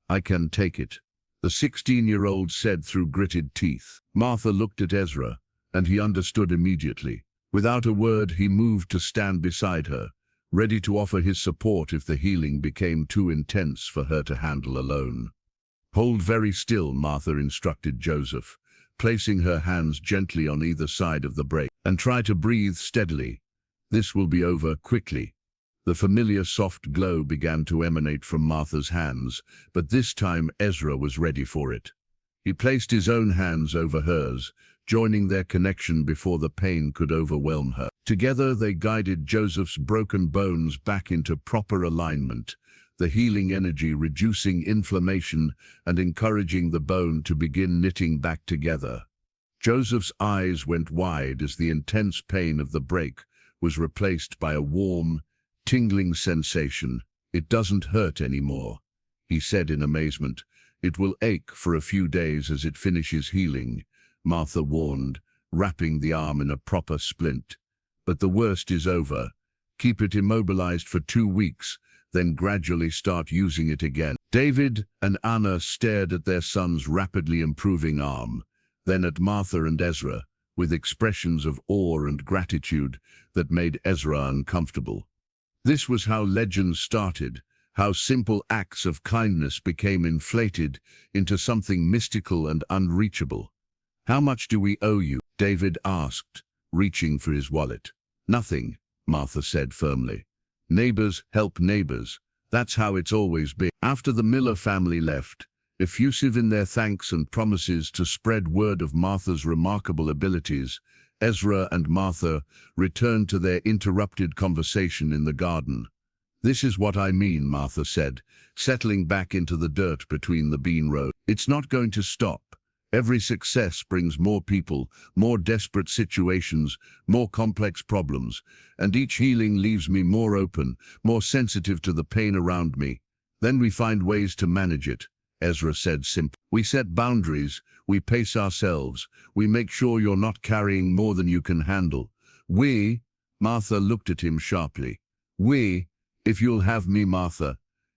"I can take it," the 16-year-old said through gritted teeth. Martha looked at Ezra, and he understood immediately. Without a word, he moved to stand beside her, ready to offer his support if the healing became too intense for her to handle alone. "Hold very still," Martha instructed Joseph, placing her hands gently on either side of the break, "and try to breathe steadily. This will be over quickly." The familiar soft glow began to emanate from Martha's hands, but this time Ezra was ready for it. He placed his own hands over hers, joining their connection before the pain could overwhelm her. Together they guided Joseph's broken bones back into proper alignment, the healing energy reducing inflammation and encouraging the bone to begin knitting back together. Joseph's eyes went wide as the intense pain of the break was replaced by a warm, tingling sensation. "It doesn't hurt anymore," he said in amazement. "It will ache for a few days as it finishes healing," Martha warned, wrapping the arm in a proper splint. "But the worst is over. Keep it immobilized for 2 weeks, then gradually start using it again." David and Anna stared at their son's rapidly improving arm, then at Martha and Ezra, with expressions of awe and gratitude that made Ezra uncomfortable. This was how legends started, how simple acts of kindness became inflated into something mystical and unreachable. "How much do we owe you?" David asked, reaching for his wallet. "Nothing," Martha said firmly. "Neighbors help neighbors. That's how it's always been." After the Miller family left, effusive in their thanks and promises to spread word of Martha's remarkable abilities, Ezra and Martha returned to their interrupted conversation in the garden. "This is what I mean," Martha said, settling back into the dirt between the bean rows. "It's not going to stop. Every success brings more people, more desperate situations, more complex problems, and each healing leaves me more open, more sensitive to the pain around me. Then we find ways to manage it," Ezra said simply. "We set boundaries, we pace ourselves, we make sure you're not carrying more than you can handle. We," Martha looked at him sharply, "we, if you'll have me, Martha,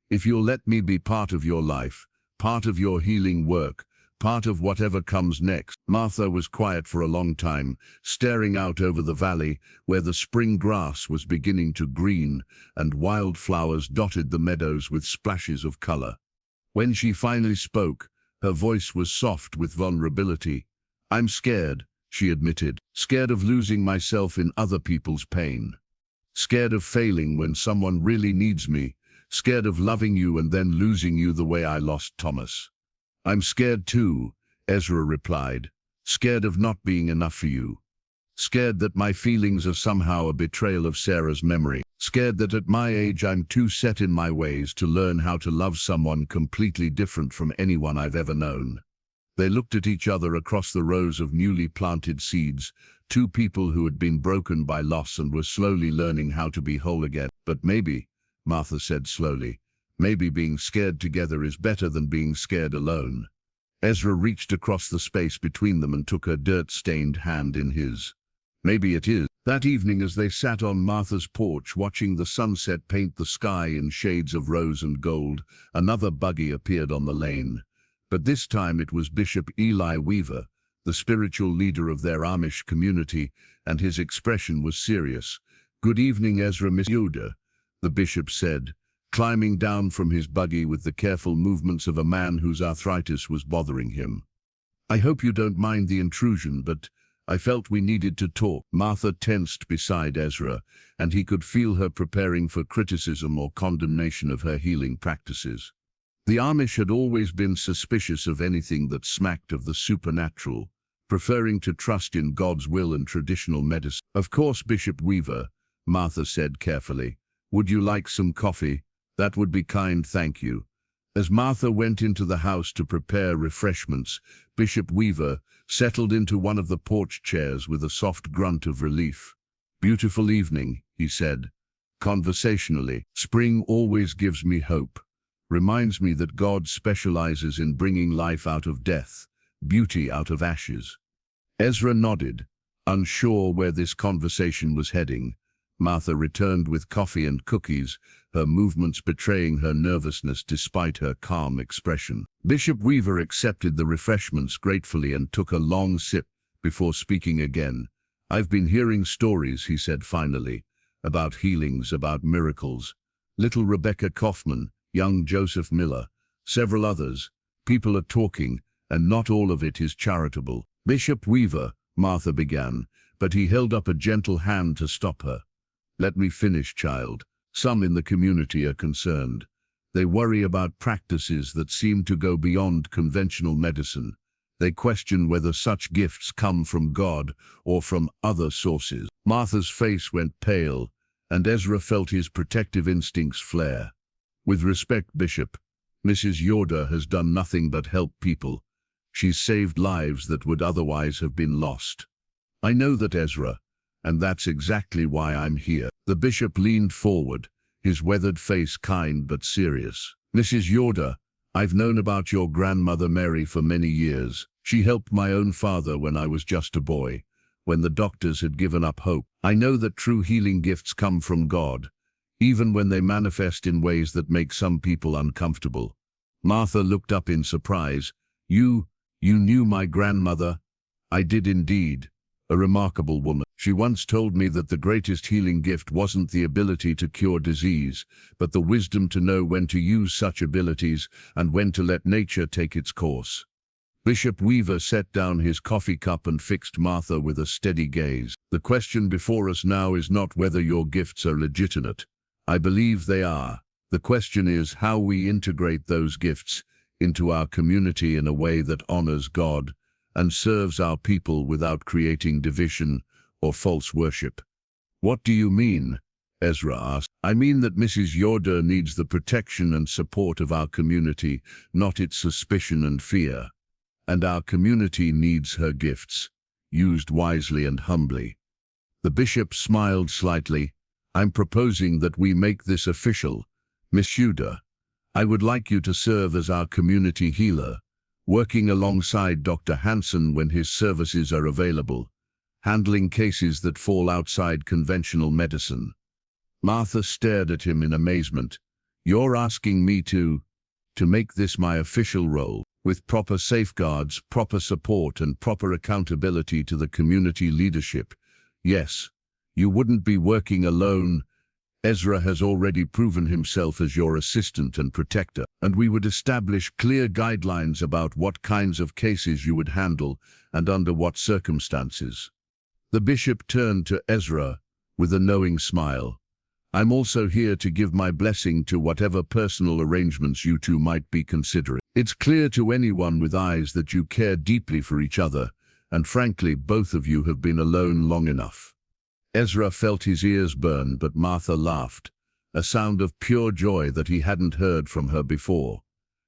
if you'll let me be part of your life, part of your healing work, part of whatever comes next." Martha was quiet for a long time, staring out over the valley where the spring grass was beginning to green and wildflowers dotted the meadows with splashes of color. When she finally spoke, her voice was soft with vulnerability. "I'm scared," she admitted, "scared of losing myself in other people's pain. Scared of failing when someone really needs me, scared of loving you and then losing you the way I lost Thomas." "I'm scared too," Ezra replied, "scared of not being enough for you. Scared that my feelings are somehow a betrayal of Sarah's memory. Scared that at my age I'm too set in my ways to learn how to love someone completely different from anyone I've ever known." They looked at each other across the rows of newly planted seeds, two people who had been broken by loss and were slowly learning how to be whole again. "But maybe," Martha said slowly, "maybe being scared together is better than being scared alone." Ezra reached across the space between them and took her dirt-stained hand in his. "Maybe it is." That evening, as they sat on Martha's porch watching the sunset paint the sky in shades of rose and gold, another buggy appeared on the lane. But this time it was Bishop Eli Weaver, the spiritual leader of their Amish community, and his expression was serious. "Good evening, Ezra, Miss Yoda," the bishop said, climbing down from his buggy with the careful movements of a man whose arthritis was bothering him. "I hope you don't mind the intrusion, but I felt we needed to talk." Martha tensed beside Ezra, and he could feel her preparing for criticism or condemnation of her healing practices. The Amish had always been suspicious of anything that smacked of the supernatural, preferring to trust in God's will and traditional medicine. "Of course, Bishop Weaver," Martha said carefully. "Would you like some coffee? That would be kind, thank you." As Martha went into the house to prepare refreshments, Bishop Weaver settled into one of the porch chairs with a soft grunt of relief. "Beautiful evening," he said. conversationally. Spring always gives me hope. Reminds me that God specializes in bringing life out of death, beauty out of ashes. Ezra nodded, unsure where this conversation was heading. Martha returned with coffee and cookies, her movements betraying her nervousness despite her calm expression. Bishop Weaver accepted the refreshments gratefully and took a long sip before speaking again. "I've been hearing stories," he said finally, "about healings, about miracles. Little Rebecca Kaufman, young Joseph Miller, several others. People are talking, and not all of it is charitable." "Bishop Weaver," Martha began, but he held up a gentle hand to stop her. "Let me finish, child. Some in the community are concerned. They worry about practices that seem to go beyond conventional medicine. They question whether such gifts come from God or from other sources." Martha's face went pale, and Ezra felt his protective instincts flare. "With respect, Bishop, Mrs. Yoder has done nothing but help people. She's saved lives that would otherwise have been lost." "I know that, Ezra, and that's exactly why I'm here." The bishop leaned forward, his weathered face kind but serious. "Mrs. Yoder, I've known about your grandmother Mary for many years. She helped my own father when I was just a boy, when the doctors had given up hope. I know that true healing gifts come from God, even when they manifest in ways that make some people uncomfortable." Martha looked up in surprise. You knew my grandmother?" "I did indeed. A remarkable woman. She once told me that the greatest healing gift wasn't the ability to cure disease, but the wisdom to know when to use such abilities and when to let nature take its course." Bishop Weaver set down his coffee cup and fixed Martha with a steady gaze. "The question before us now is not whether your gifts are legitimate. I believe they are. The question is how we integrate those gifts into our community in a way that honors God and serves our people without creating division or false worship." "What do you mean?" Ezra asked. "I mean that Mrs. Yoder needs the protection and support of our community, not its suspicion and fear. And our community needs her gifts, used wisely and humbly." The bishop smiled slightly. "I'm proposing that we make this official. Miss Yoder, I would like you to serve as our community healer, working alongside Dr. Hansen when his services are available, handling cases that fall outside conventional medicine." Martha stared at him in amazement. "You're asking me to make this my official role, with proper safeguards, proper support, and proper accountability to the community leadership?" "Yes. You wouldn't be working alone. Ezra has already proven himself as your assistant and protector, and we would establish clear guidelines about what kinds of cases you would handle and under what circumstances." The bishop turned to Ezra with a knowing smile. "I'm also here to give my blessing to whatever personal arrangements you two might be considering. It's clear to anyone with eyes that you care deeply for each other, and frankly, both of you have been alone long enough." Ezra felt his ears burn, but Martha laughed, a sound of pure joy that he hadn't heard from her before.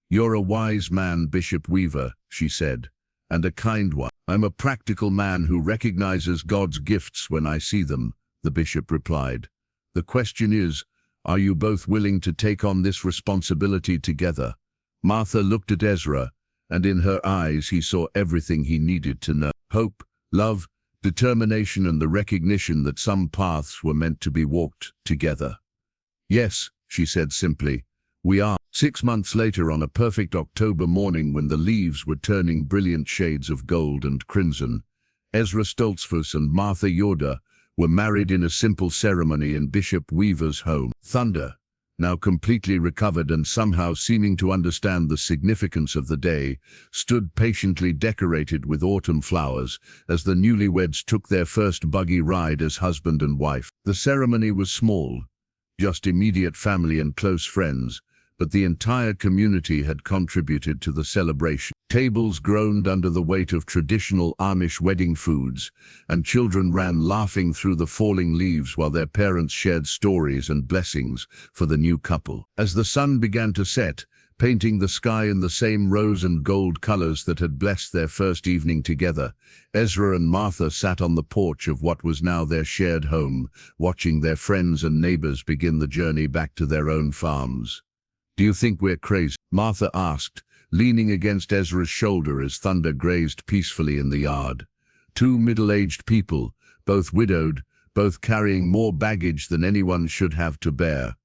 "You're a wise man, Bishop Weaver," she said, "and a kind one." "I'm a practical man who recognizes God's gifts when I see them," the bishop replied. "The question is, are you both willing to take on this responsibility together?" Martha looked at Ezra, and in her eyes he saw everything he needed to know. Hope, love, determination, and the recognition that some paths were meant to be walked together. "Yes," she said simply, "we are." 6 months later, on a perfect October morning when the leaves were turning brilliant shades of gold and crimson, Ezra Stoltzfus and Martha Yoder were married in a simple ceremony in Bishop Weaver's home. Thunder, now completely recovered and somehow seeming to understand the significance of the day, stood patiently decorated with autumn flowers as the newlyweds took their first buggy ride as husband and wife. The ceremony was small, just immediate family and close friends, but the entire community had contributed to the celebration. Tables groaned under the weight of traditional Amish wedding foods, and children ran laughing through the falling leaves while their parents shared stories and blessings for the new couple. As the sun began to set, painting the sky in the same rose and gold colors that had blessed their first evening together. Ezra and Martha sat on the porch of what was now their shared home, watching their friends and neighbors begin the journey back to their own farms. "Do you think we're crazy?" Martha asked, leaning against Ezra's shoulder as thunder grazed peacefully in the yard. Two middle-aged people, both widowed, both carrying more baggage than anyone should have to bear.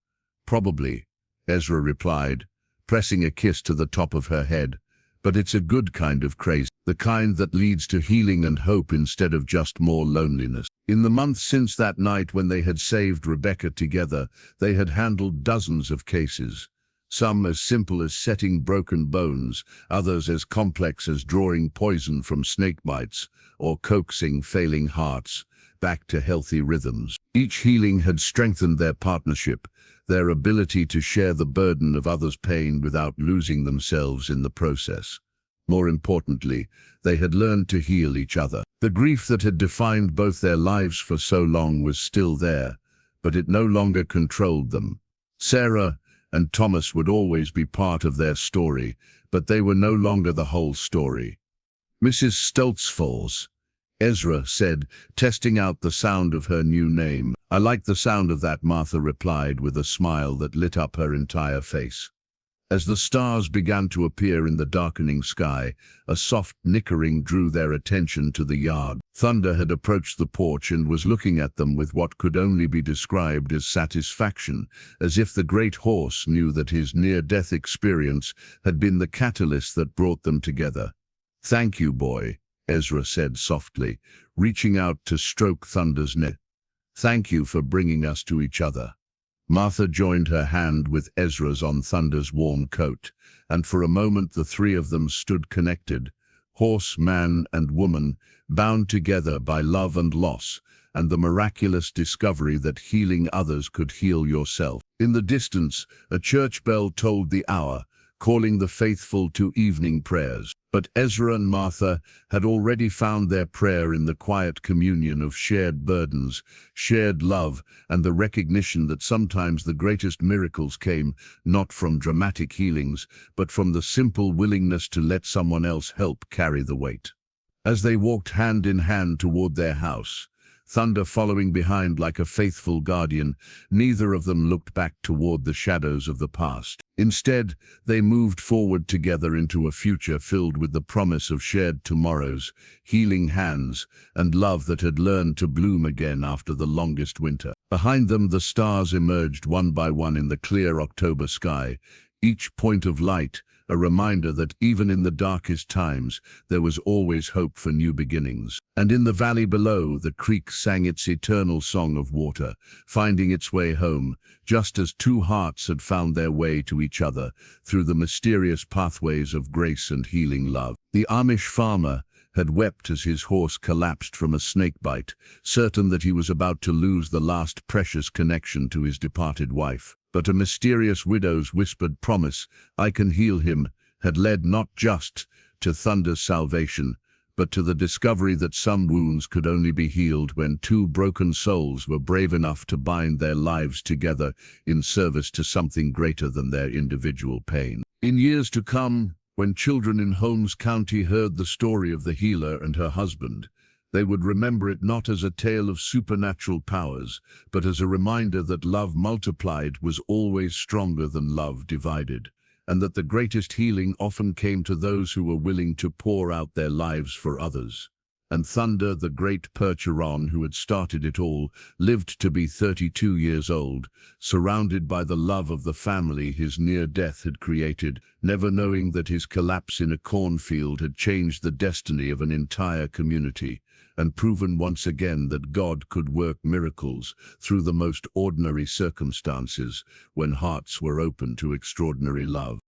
"Probably," Ezra replied, pressing a kiss to the top of her head. "But it's a good kind of crazy, the kind that leads to healing and hope instead of just more loneliness." In the months since that night when they had saved Rebecca together, they had handled dozens of cases. Some as simple as setting broken bones, others as complex as drawing poison from snake bites, or coaxing failing hearts back to healthy rhythms. Each healing had strengthened their partnership, their ability to share the burden of others' pain without losing themselves in the process. More importantly, they had learned to heal each other. The grief that had defined both their lives for so long was still there, but it no longer controlled them. Sarah and Thomas would always be part of their story, but they were no longer the whole story. "Mrs. Stoltzfels," Ezra said, testing out the sound of her new name. "I like the sound of that," Martha replied with a smile that lit up her entire face. As the stars began to appear in the darkening sky, a soft nickering drew their attention to the yard. Thunder had approached the porch and was looking at them with what could only be described as satisfaction, as if the great horse knew that his near-death experience had been the catalyst that brought them together. "Thank you, boy," Ezra said softly, reaching out to stroke Thunder's neck. "Thank you for bringing us to each other." Martha joined her hand with Ezra's on Thunder's warm coat, and for a moment the three of them stood connected, horse, man, and woman, bound together by love and loss, and the miraculous discovery that healing others could heal yourself. In the distance, a church bell tolled the hour, calling the faithful to evening prayers. But Ezra and Martha had already found their prayer in the quiet communion of shared burdens, shared love, and the recognition that sometimes the greatest miracles came not from dramatic healings, but from the simple willingness to let someone else help carry the weight. As they walked hand in hand toward their house, Thunder following behind like a faithful guardian, neither of them looked back toward the shadows of the past. Instead, they moved forward together into a future filled with the promise of shared tomorrows, healing hands, and love that had learned to bloom again after the longest winter. Behind them, the stars emerged one by one in the clear October sky, each point of light a reminder that even in the darkest times, there was always hope for new beginnings. And in the valley below, the creek sang its eternal song of water, finding its way home, just as two hearts had found their way to each other through the mysterious pathways of grace and healing love. The Amish farmer had wept as his horse collapsed from a snake bite, certain that he was about to lose the last precious connection to his departed wife. But a mysterious widow's whispered promise, "I can heal him," had led not just to Thunder's salvation, but to the discovery that some wounds could only be healed when two broken souls were brave enough to bind their lives together in service to something greater than their individual pain. In years to come, when children in Holmes County heard the story of the healer and her husband, they would remember it not as a tale of supernatural powers, but as a reminder that love multiplied was always stronger than love divided, and that the greatest healing often came to those who were willing to pour out their lives for others. And Thunder, the great Percheron who had started it all, lived to be 32 years old, surrounded by the love of the family his near death had created, never knowing that his collapse in a cornfield had changed the destiny of an entire community, and proven once again that God could work miracles through the most ordinary circumstances when hearts were open to extraordinary love.